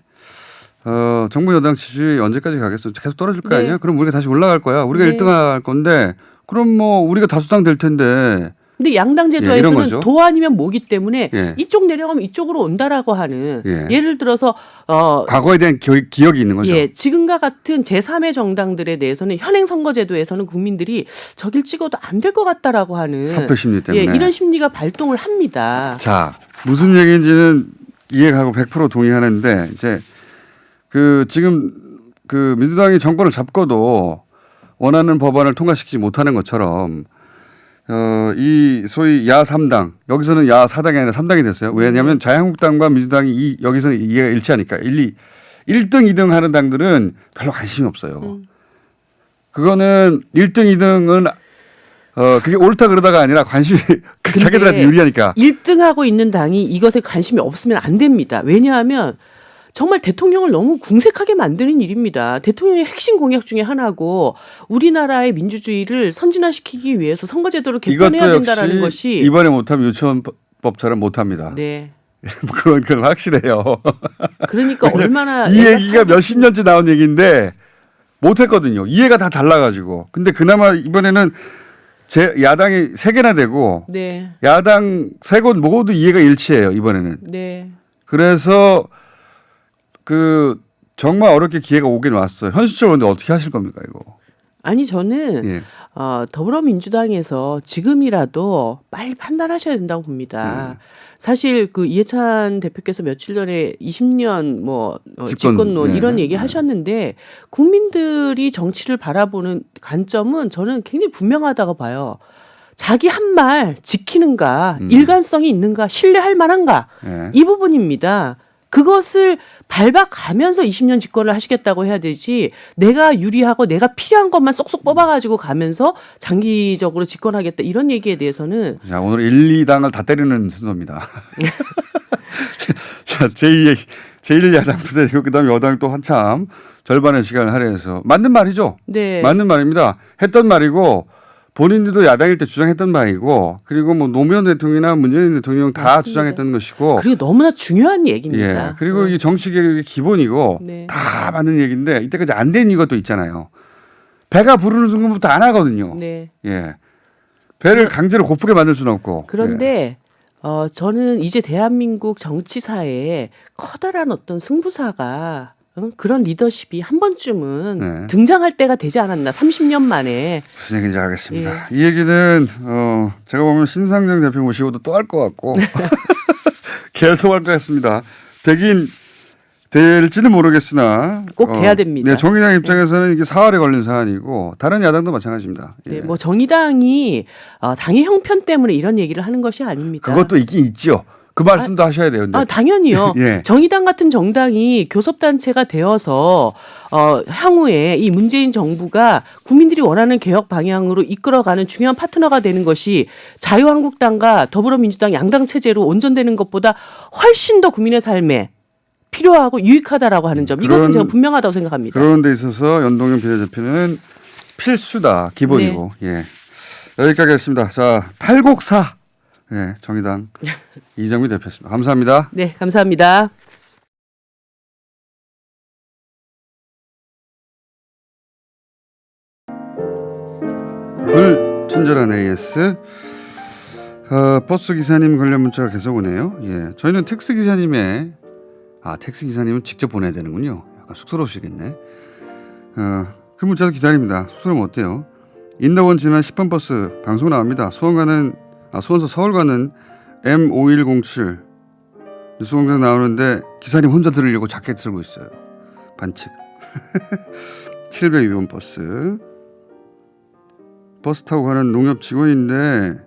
정부 여당 지지율이 언제까지 가겠어? 계속 떨어질 거 네. 아니야? 그럼 우리가 다시 올라갈 거야. 우리가 네. 1등 할 건데 그럼 뭐 우리가 다수당 될 텐데 근데 양당 예, 이런 제도에서는 거죠. 도 아니면 모기 때문에 예. 이쪽 내려가면 이쪽으로 온다라고 하는 예. 예를 들어서 과거에 대한 기억이 있는 거죠. 예, 지금과 같은 제3의 정당들에 대해서는 현행 선거제도에서는 국민들이 저길 찍어도 안 될 것 같다라고 하는 사표 심리 때문에. 예, 이런 심리가 발동을 합니다. 자, 무슨 얘기인지는 이해하고 100% 동의하는데 이제 그 지금 그 민주당이 정권을 잡고도 원하는 법안을 통과시키지 못하는 것처럼 이 소위 야 3당 여기서는 야 4당이 아니라 3당이 됐어요. 왜냐하면 자유한국당과 민주당이 여기서는 이해가 일치하니까 1등, 2등 하는 당들은 별로 관심이 없어요. 그거는 1등, 2등은 그게 옳다 그러다가 아니라 관심이 자기들한테 유리하니까. 1등하고 있는 당이 이것에 관심이 없으면 안 됩니다. 왜냐하면 정말 대통령을 너무 궁색하게 만드는 일입니다. 대통령의 핵심 공약 중에 하나고 우리나라의 민주주의를 선진화시키기 위해서 선거제도를 개편해야 이것도 된다라는 역시 것이 이번에 못하면 유치원법처럼 못합니다. 네. 그건 확실해요. 그러니까 얼마나 이 얘기가 몇십 년째 나온 얘기인데 못했거든요. 이해가 다 달라가지고. 근데 그나마 이번에는 야당이 3개나 되고 네. 야당 3곳 모두 이해가 일치해요. 이번에는. 네. 그래서 그 정말 어렵게 기회가 오긴 왔어요. 현실적으로 근데 어떻게 하실 겁니까 이거? 아니 저는 예. 더불어민주당에서 지금이라도 빨리 판단하셔야 된다고 봅니다. 사실 그 이해찬 대표께서 며칠 전에 20년 집권론 네. 이런 얘기 하셨는데 국민들이 정치를 바라보는 관점은 저는 굉장히 분명하다고 봐요. 자기 한 말 지키는가, 일관성이 있는가, 신뢰할 만한가 예. 이 부분입니다. 그것을 밟아가면서 20년 집권을 하시겠다고 해야 되지 내가 유리하고 내가 필요한 것만 쏙쏙 뽑아가지고 가면서 장기적으로 집권하겠다 이런 얘기에 대해서는 자, 오늘 1, 2당을 다 때리는 순서입니다. 자, 제1야당도 되고 그다음에 여당 또 한참 절반의 시간을 할애해서 맞는 말이죠. 네. 맞는 말입니다. 했던 말이고 본인들도 야당일 때 주장했던 바이고 그리고 뭐 노무현 대통령이나 문재인 대통령 다 맞습니다. 주장했던 것이고 그리고 너무나 중요한 얘기입니다. 예. 그리고 이 정치 개혁의 기본이고 네. 다 맞는 얘기인데 이때까지 안 된 이것도 있잖아요. 배가 부르는 순간부터 안 하거든요. 네. 예. 배를 강제로 고프게 만들 수는 없고. 그런데 저는 이제 대한민국 정치사에 커다란 어떤 승부사가 그런 리더십이 한 번쯤은 네. 등장할 때가 되지 않았나 30년 만에. 무슨 얘기인지 알겠습니다. 이 얘기는 제가 보면 신상정 대표 모시고도 또 할 것 같고 계속 할 것 같습니다. 되긴 될지는 모르겠으나 꼭 돼야 됩니다. 네, 정의당 입장에서는 이게 사활에 걸린 사안이고 다른 야당도 마찬가지입니다. 예. 네, 뭐 정의당이 당의 형편 때문에 이런 얘기를 하는 것이 아닙니다. 그것도 있긴 있죠. 그 말씀도 하셔야 돼요. 근데. 당연히요. 예. 정의당 같은 정당이 교섭단체가 되어서 향후에 이 문재인 정부가 국민들이 원하는 개혁 방향으로 이끌어가는 중요한 파트너가 되는 것이 자유한국당과 더불어민주당 양당 체제로 온전되는 것보다 훨씬 더 국민의 삶에 필요하고 유익하다라고 하는 점 이것은 제가 분명하다고 생각합니다. 그런 데 있어서 연동형 비례대표는 필수다. 기본이고. 예. 여기까지 했습니다. 자, 탈곡사. 예, 정의당 이정미 대표였습니다. 감사합니다. 네, 감사합니다. 불친절한 AS. 버스 기사님 관련 문자가 계속 오네요. 예, 저희는 택시 기사님은 직접 보내야 되는군요. 약간 쑥스러우시겠네. 그 문자도 기다립니다. 쑥스러우면 어때요? 인덕원 지난 10번 버스 방송 나옵니다. 수원서 서울 가는 M5107 뉴스공장 나오는데 기사님 혼자 들으려고 자켓 들고 있어요. 반칙. 702번 버스. 버스 타고 가는 농협 직원인데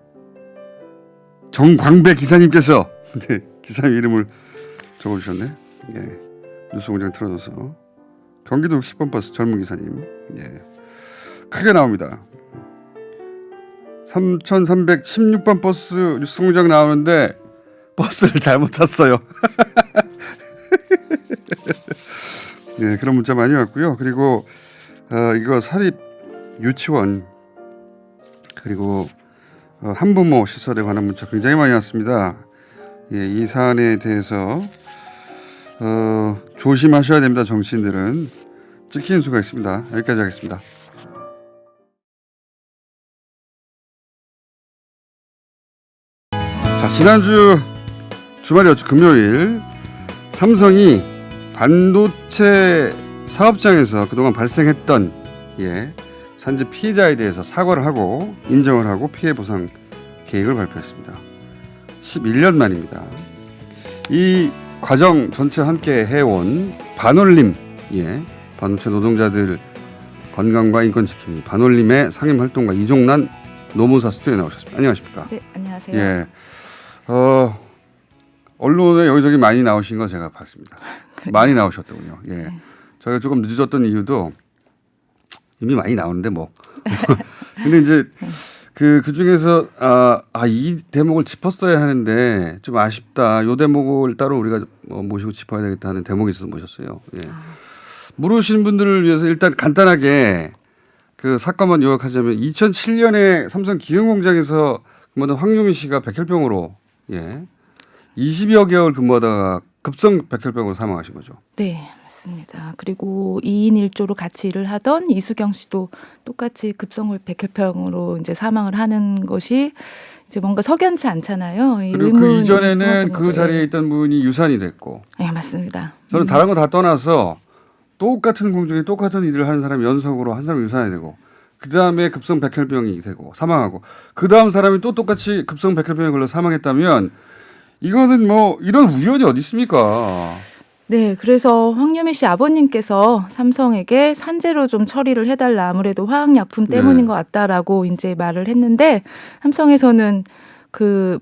정광배 기사님께서 네, 기사님 이름을 적어주셨네. 예, 뉴스공장 틀어줘서 경기도 60번 버스 젊은 기사님. 예, 크게 나옵니다. 3316번 버스 뉴스공장 나오는데 버스를 잘못 탔어요. 예, 그런 문자 많이 왔고요. 그리고 이거 사립 유치원 그리고 한부모 시설에 관한 문자 굉장히 많이 왔습니다. 예, 이 사안에 대해서 조심하셔야 됩니다. 정치인들은 찍히는 수가 있습니다. 여기까지 하겠습니다. 자, 지난주 주말이었죠. 금요일 삼성이 반도체 사업장에서 그동안 발생했던 산재 피해자에 대해서 사과를 하고 인정을 하고 피해 보상 계획을 발표했습니다. 11년 만입니다. 이 과정 전체 함께 해온 반올림, 반도체 노동자들 건강과 인권 지킴이 반올림의 상임 활동가 이종란 노무사 스튜디오에 나오셨습니다. 안녕하십니까? 네, 안녕하세요. 예, 언론에 여기저기 많이 나오신 거 제가 봤습니다. 많이 나오셨더군요. 예, 저희가 조금 늦어졌던 이유도 이미 많이 나오는데 뭐. 근데 이제 그 중에서 이 대목을 짚었어야 하는데 좀 아쉽다. 요 대목을 따로 우리가 모시고 짚어야 되겠다 하는 대목이 있어서 모셨어요. 예. 모르시는 분들을 위해서 일단 간단하게 그 사건만 요약하자면 2007년에 삼성 기흥공장에서 근무하던 황유미 씨가 백혈병으로 20여 개월 근무하다가 급성 백혈병으로 사망하신 거죠. 네, 맞습니다. 그리고 2인 1조로 같이 일을 하던 이수경 씨도 똑같이 급성 백혈병으로 이제 사망을 하는 것이 이제 뭔가 석연치 않잖아요. 그리고 그 이전에는 그 자리에 있던 분이 유산이 됐고. 네, 맞습니다. 저는 다른 거 다 떠나서 똑같은 공중에 똑같은 일을 하는 사람이 연속으로 한 사람이 유산이 되고 그 다음에 급성 백혈병이 되고 사망하고 그 다음 사람이 또 똑같이 급성 백혈병에 걸려 사망했다면 이거는 뭐 이런 우연이 어디 있습니까? 네, 그래서 황유미 씨 아버님께서 삼성에게 산재로 좀 처리를 해달라. 아무래도 화학약품 때문인 것 같다라고 이제 말을 했는데 삼성에서는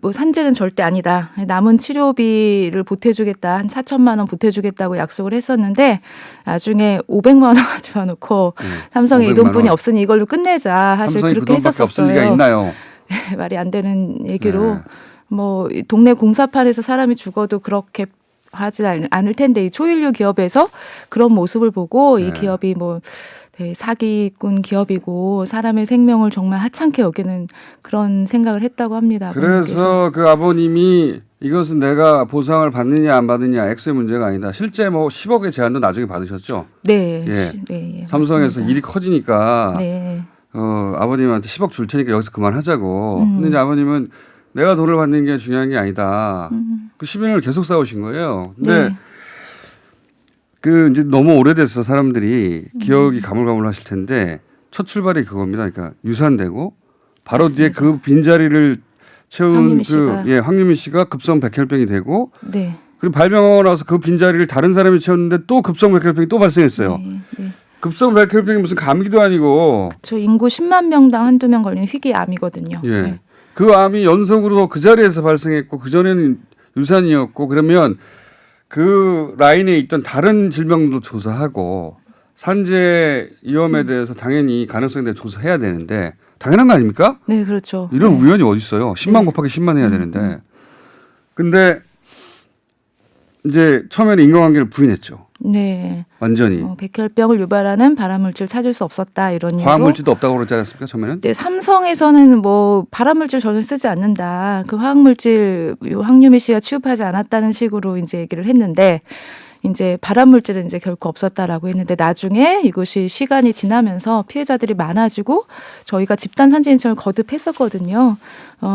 뭐 산재는 절대 아니다. 남은 치료비를 보태주겠다. 한 4천만 원 보태주겠다고 약속을 했었는데 나중에 500만 원 가져와 놓고 삼성에 이 돈뿐이 없으니 이걸로 끝내자. 사실 삼성이 그렇게 그 돈밖에 없을 리가 했었어요. 있나요? 말이 안 되는 얘기로 네. 뭐 동네 공사판에서 사람이 죽어도 그렇게 하지 않을 텐데 이 초일류 기업에서 그런 모습을 보고 이 기업이 뭐 사기꾼 기업이고 사람의 생명을 정말 하찮게 여기는 그런 생각을 했다고 합니다. 그래서 그 아버님이 이것은 내가 보상을 받느냐 안 받느냐 액수의 문제가 아니다. 실제 뭐 10억의 제안도 나중에 받으셨죠? 네. 예. 삼성에서 일이 커지니까 네. 아버님한테 10억 줄 테니까 여기서 그만하자고. 근데 이제 아버님은 내가 돈을 받는 게 중요한 게 아니다. 그 10년을 계속 싸우신 거예요. 근데 그 이제 너무 오래돼서 사람들이 기억이 가물가물하실 텐데 첫 출발이 그겁니다. 그러니까 유산되고 바로 맞습니다. 뒤에 그 빈자리를 채운 황유미 황유미 씨가 급성 백혈병이 되고 네. 그리고 발병하고 나서 그 빈자리를 다른 사람이 채웠는데 또 급성 백혈병이 또 발생했어요. 네. 급성 백혈병이 무슨 감기도 아니고 저 인구 10만 명당 한두 명 걸리는 희귀암이거든요. 예. 네. 그 암이 연속으로 그 자리에서 발생했고 그전에는 유산이었고 그러면 그 라인에 있던 다른 질병도 조사하고 산재 위험에 대해서 당연히 가능성에 대해 조사해야 되는데 당연한 거 아닙니까? 네, 그렇죠. 이런 우연이 어디 있어요? 10만 곱하기 10만 해야 되는데. 근데 이제 처음에는 인과관계를 부인했죠. 네. 완전히. 백혈병을 유발하는 발암물질 찾을 수 없었다 이런 이유로. 화학물질도 없다고 그러지 않았습니까? 처음에는? 네, 삼성에서는 뭐 발암물질 전혀 쓰지 않는다. 그 화학물질 황유미 씨가 취급하지 않았다는 식으로 이제 얘기를 했는데 이제 발암물질은 이제 결코 없었다라고 했는데 나중에 이것이 시간이 지나면서 피해자들이 많아지고 저희가 집단 산재 신청을 거듭했었거든요.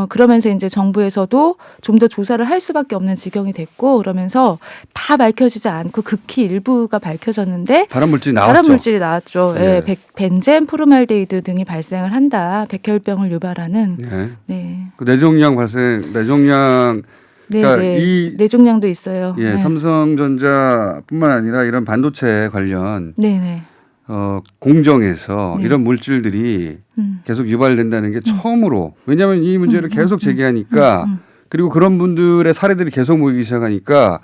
그러면서 이제 정부에서도 좀 더 조사를 할 수밖에 없는 지경이 됐고 그러면서 다 밝혀지지 않고 극히 일부가 밝혀졌는데 발암물질이 나왔죠. 발암물질이 나왔죠. 네. 벤젠, 포르말데히드 등이 발생을 한다. 백혈병을 유발하는. 네. 네. 그 뇌종양 뇌종양 그러니까 네. 이 뇌종양도 있어요. 예, 네. 삼성전자뿐만 아니라 이런 반도체 관련 네네. 공정에서 네. 이런 물질들이 계속 유발된다는 게 처음으로 왜냐하면 이 문제를 계속 제기하니까 그리고 그런 분들의 사례들이 계속 모이기 시작하니까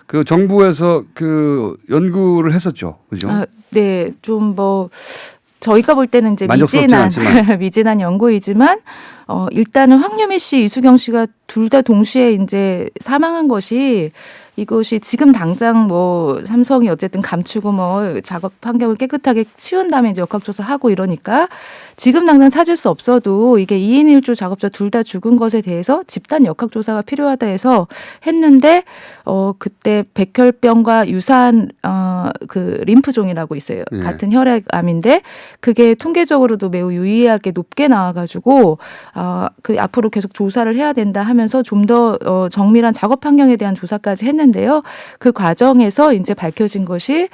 그 정부에서 그 연구를 했었죠. 그죠? 아, 네, 좀 뭐 저희가 볼 때는 이제 만족스럽진 않지만. 미진한 연구이지만 일단은 황유미 씨, 이수경 씨가 둘 다 동시에 이제 사망한 것이 이것이 지금 당장 뭐 삼성이 어쨌든 감추고 뭐 작업 환경을 깨끗하게 치운 다음에 이제 역학조사하고 이러니까 지금 당장 찾을 수 없어도 이게 2인 1조 작업자 둘 다 죽은 것에 대해서 집단 역학조사가 필요하다 해서 했는데 그때 백혈병과 유사한 그 림프종이라고 있어요. 예. 같은 혈액암인데 그게 통계적으로도 매우 유의하게 높게 나와가지고 그 앞으로 계속 조사를 해야 된다 하면서 좀 더 정밀한 작업 환경에 대한 조사까지 했는데요. 그 과정에서 이제 밝혀진 것이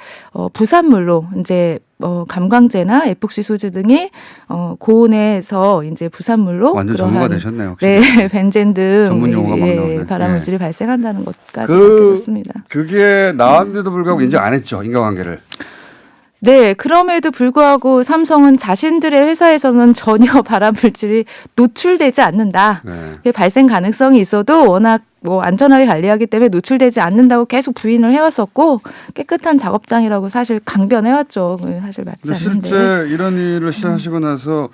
부산물로 이제 감광제나 에폭시 수지 등이 고온에서 이제 부산물로 완전 전문가 되셨네요. 혹시. 네, 벤젠 등 전문 용어가 막 나오네. 발암물질이 발생한다는 것까지 그- 밝혀졌습니다. 그게 나왔는데도 불구하고 인정 안 했죠. 인과관계를. 네, 그럼에도 불구하고 삼성은 자신들의 회사에서는 전혀 발암물질이 노출되지 않는다. 네. 그게 발생 가능성이 있어도 워낙 뭐 안전하게 관리하기 때문에 노출되지 않는다고 계속 부인을 해왔었고 깨끗한 작업장이라고 사실 강변해왔죠. 사실 맞지 근데 않는데. 실제 이런 일을 시작하시고 나서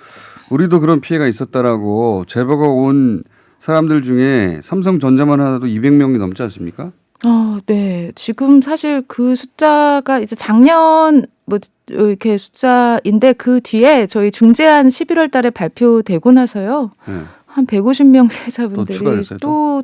우리도 그런 피해가 있었다라고 제보가 온 사람들 중에 삼성전자만 하나도 200명이 넘지 않습니까? 네. 지금 사실 그 숫자가 이제 작년 뭐 이렇게 숫자인데 그 뒤에 저희 중재안 11월 달에 발표되고 나서요. 네. 한 150명 또 피해자분들이 추가됐어요,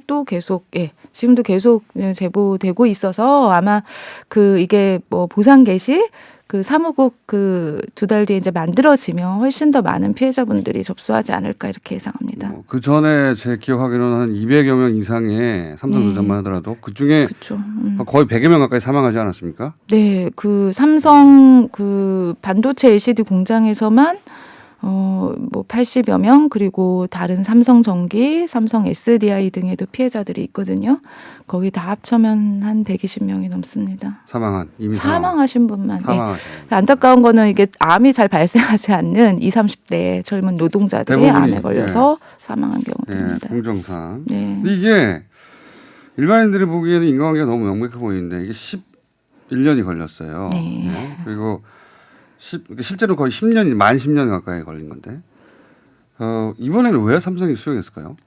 또 계속 지금도 계속 제보되고 있어서 아마 그 이게 뭐 보상 개시 그 사무국 그 2달 뒤에 이제 만들어지면 훨씬 더 많은 피해자분들이 접수하지 않을까 이렇게 예상합니다. 그 전에 제 기억하기로는 한 200여 명 이상의 삼성전자만 하더라도 그 중에 그렇죠. 거의 100여 명 가까이 사망하지 않았습니까? 네, 그 삼성 그 반도체 LCD 공장에서만 뭐 80여 명 그리고 다른 삼성전기, 삼성 SDI 등에도 피해자들이 있거든요. 거기 다 합쳐면 한 120명이 넘습니다. 이미 사망하신 분만. 사망하신. 안타까운 거는 이게 암이 잘 발생하지 않는 20, 30대 젊은 노동자들이 대부분이, 암에 걸려서 사망한 경우입니다. 공정상. 네. 근데 이게 일반인들이 보기에는 인과관계가 너무 명백해 보이는데 이게 11년이 걸렸어요. 네. 그리고 실제로 거의 10년이 만 10년 가까이 걸린 건데 이번에는 왜 삼성이 수용했을까요?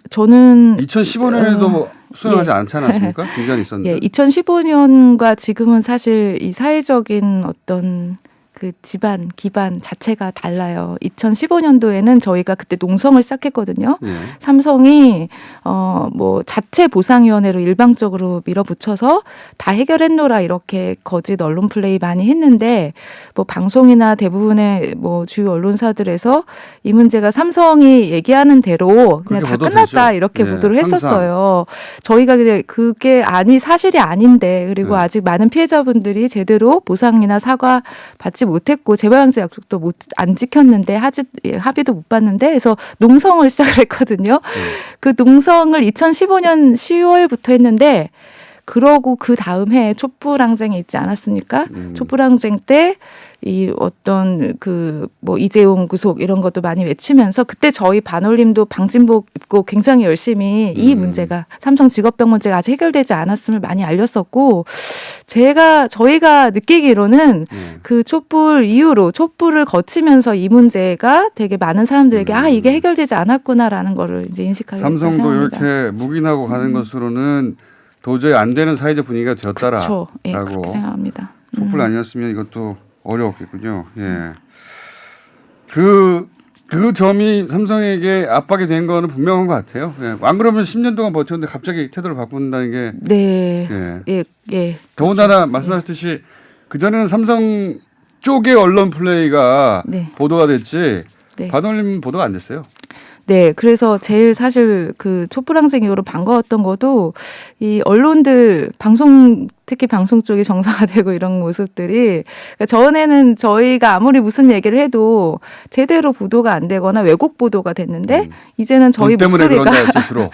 저는 2015년에도 수용하지 않지 않았습니까? 중재안이 있었는데. 2015년과 지금은 사실 이 사회적인 어떤 그 집안 기반 자체가 달라요. 2015년도에는 저희가 그때 농성을 시작했거든요. 예. 삼성이 뭐 자체 보상위원회로 일방적으로 밀어붙여서 다 해결했노라 이렇게 거짓 언론 플레이 많이 했는데 뭐 방송이나 대부분의 뭐 주요 언론사들에서 이 문제가 삼성이 얘기하는 대로 그냥 다 보도되죠. 끝났다 이렇게 네, 보도를 항상. 했었어요. 저희가 그게 사실이 아닌데 그리고 네. 아직 많은 피해자분들이 제대로 보상이나 사과 받지 못했고 재발방지 약속도 안 지켰는데 합의도 못 봤는데 그래서 농성을 시작을 했거든요. 그 농성을 2015년 10월부터 했는데 그러고 그 다음 해에 촛불항쟁이 있지 않았습니까? 촛불항쟁 때 이 어떤 그 뭐 이재용 구속 이런 것도 많이 외치면서 그때 저희 반올림도 방진복 입고 굉장히 열심히 이 문제가 삼성 직업병 문제가 아직 해결되지 않았음을 많이 알렸었고 저희가 느끼기로는 그 촛불 이후로 촛불을 거치면서 이 문제가 되게 많은 사람들에게 이게 해결되지 않았구나라는 거를 이제 인식하게 삼성도 생각합니다. 이렇게 묵인하고 가는 것으로는 도저히 안 되는 사회적 분위기가 되었다라고. 그렇죠. 그렇게 생각합니다. 촛불 아니었으면 이것도 어려웠겠군요. 예. 그 점이 삼성에게 압박이 된 거는 분명한 것 같아요. 예. 안 그러면 10년 동안 버텼는데 갑자기 태도를 바꾼다는 게. 네. 예. 더군다나 그렇죠. 말씀하셨듯이 그전에는 삼성 쪽의 언론 플레이가 보도가 됐지 반올림 보도가 안 됐어요. 네, 그래서 제일 사실 그 촛불항쟁 이후로 반가웠던 것도 이 언론들 방송 특히 방송 쪽이 정상화되고 이런 모습들이 그러니까 전에는 저희가 아무리 무슨 얘기를 해도 제대로 보도가 안 되거나 왜곡 보도가 됐는데 이제는 저희 돈 때문에 목소리가 그런다 주로.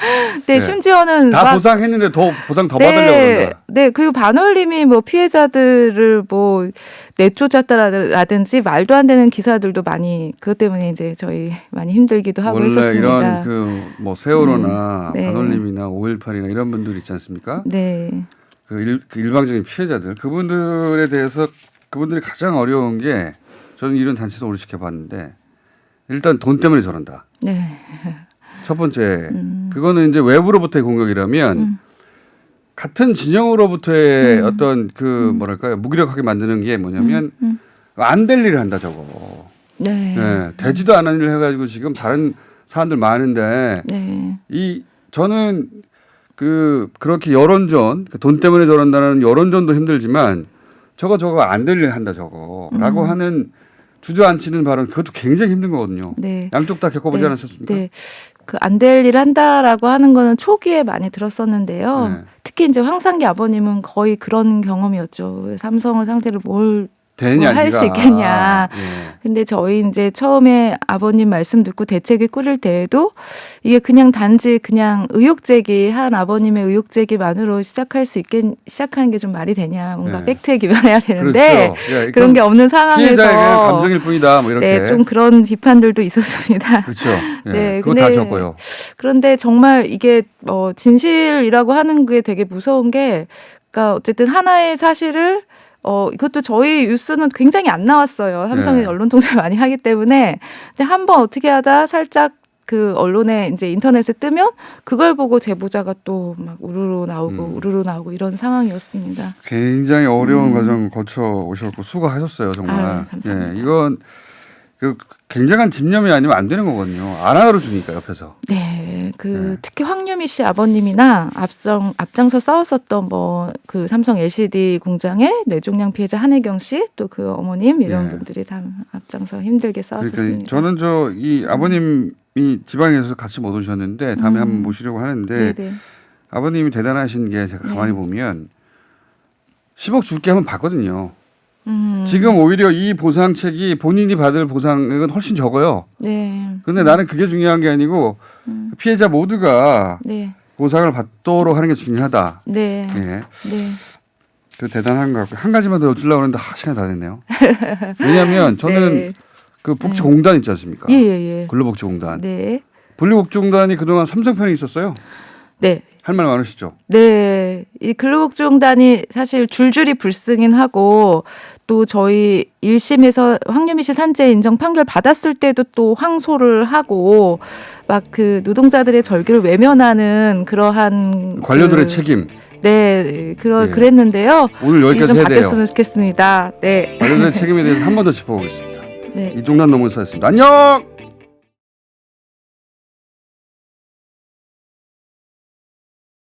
네, 네. 심지어는 다 막 보상했는데 더 보상 더 받으려고 그런다. 네, 그리고 반올림이 뭐 피해자들을 뭐 내쫓았다라든지 말도 안 되는 기사들도 많이 그것 때문에 이제 저희 많이 힘들기도 하고 원래 했었습니다. 이런 그 뭐 세월호나 네. 반올림이나 5.18이나 이런 분들 있지 않습니까? 네, 그 일방적인 피해자들 그분들에 대해서 그분들이 가장 어려운 게 저는 이런 단체도 오래 지켜봤는데 일단 돈 때문에 저런다. 네, 첫 번째 그거는 이제 외부로부터의 공격이라면 같은 진영으로부터의 어떤 그 뭐랄까요 무기력하게 만드는 게 뭐냐면 안 될 일을 한다 저거. 네, 네, 되지도 않은 일을 해가지고 지금 다른 사람들 많은데 네, 저는 그렇게 여론전 돈 때문에 저런다는 여론전도 힘들지만 저거 안 될 일 한다 저거라고 하는 주저앉히는 발언 그것도 굉장히 힘든 거거든요. 네. 양쪽 다 겪어보지 네, 않으셨습니까? 네. 그 안 될 일 한다라고 하는 거는 초기에 많이 들었었는데요. 네. 특히 이제 황상기 아버님은 거의 그런 경험이었죠. 삼성을 상대로 뭘 되냐 할 수 네가. 있겠냐. 예. 근데 저희 이제 처음에 아버님 말씀 듣고 대책을 꾸릴 때에도 이게 그냥 단지 그냥 의혹 제기한 아버님의 의혹 제기만으로 시작하는 게 좀 말이 되냐. 뭔가 네. 팩트에 기반해야 되는데 그렇죠. 예, 그런 게 없는 피해자의 그냥 상황에서 감정일 뿐이다. 뭐 이렇게. 네, 좀 그런 비판들도 있었습니다. 그렇죠. 예. 네, 그거 다 근데 겪어요. 그런데 정말 이게 진실이라고 하는 게 되게 무서운 게 그러니까 어쨌든 하나의 사실을 이것도 저희 뉴스는 굉장히 안 나왔어요. 삼성이 네. 언론 통제를 많이 하기 때문에. 근데 한번 어떻게 하다 살짝 그 언론에 이제 인터넷에 뜨면 그걸 보고 제보자가 또 막 우르르 나오고 이런 상황이었습니다. 굉장히 어려운 과정 거쳐 오셨고 수고하셨어요 정말. 아유, 감사합니다. 예, 이건 굉장한 집념이 아니면 안 되는 거거든요. 안 알아주니까 옆에서. 네, 네. 특히 황유미 씨 아버님이나 앞장서 싸웠었던 뭐 그 삼성 LCD 공장의 뇌종양 피해자 한혜경 씨 또 그 어머님 이런 네. 분들이 다 앞장서 힘들게 싸웠었습니다. 그러니까 저는 이 아버님이 지방에서 같이 못 오셨는데 다음에 한번 모시려고 하는데 네네. 아버님이 대단하신 게 제가 가만히 보면 10억 줄게 하면 받거든요. 지금 오히려 이 보상책이 본인이 받을 보상액은 훨씬 적어요. 네. 그런데 나는 그게 중요한 게 아니고 피해자 모두가 네. 보상을 받도록 하는 게 중요하다. 네. 예. 네. 그 대단한 것 같고요. 한 가지만 더 여쭈려고 하는데 시간이 다 됐네요. 왜냐하면 저는 네. 그 복지공단 있지 않습니까? 예. 근로복지공단. 네. 분리복지공단이 그동안 삼성 편에 있었어요. 네. 할 말 많으시죠? 네. 이 근로복지공단이 사실 줄줄이 불승인 하고 또 저희 1심에서 황유미 씨 산재 인정 판결 받았을 때도 또 항소를 하고 막 그 노동자들의 절규를 외면하는 그러한 관료들의 책임. 네. 예. 그랬는데요. 오늘 이게 여기까지 좀 해야 돼요. 바뀌었으면 좋겠습니다. 네. 관료들의 책임에 대해서 한 번 더 짚어보겠습니다. 네. 이종란 노무사였습니다. 안녕!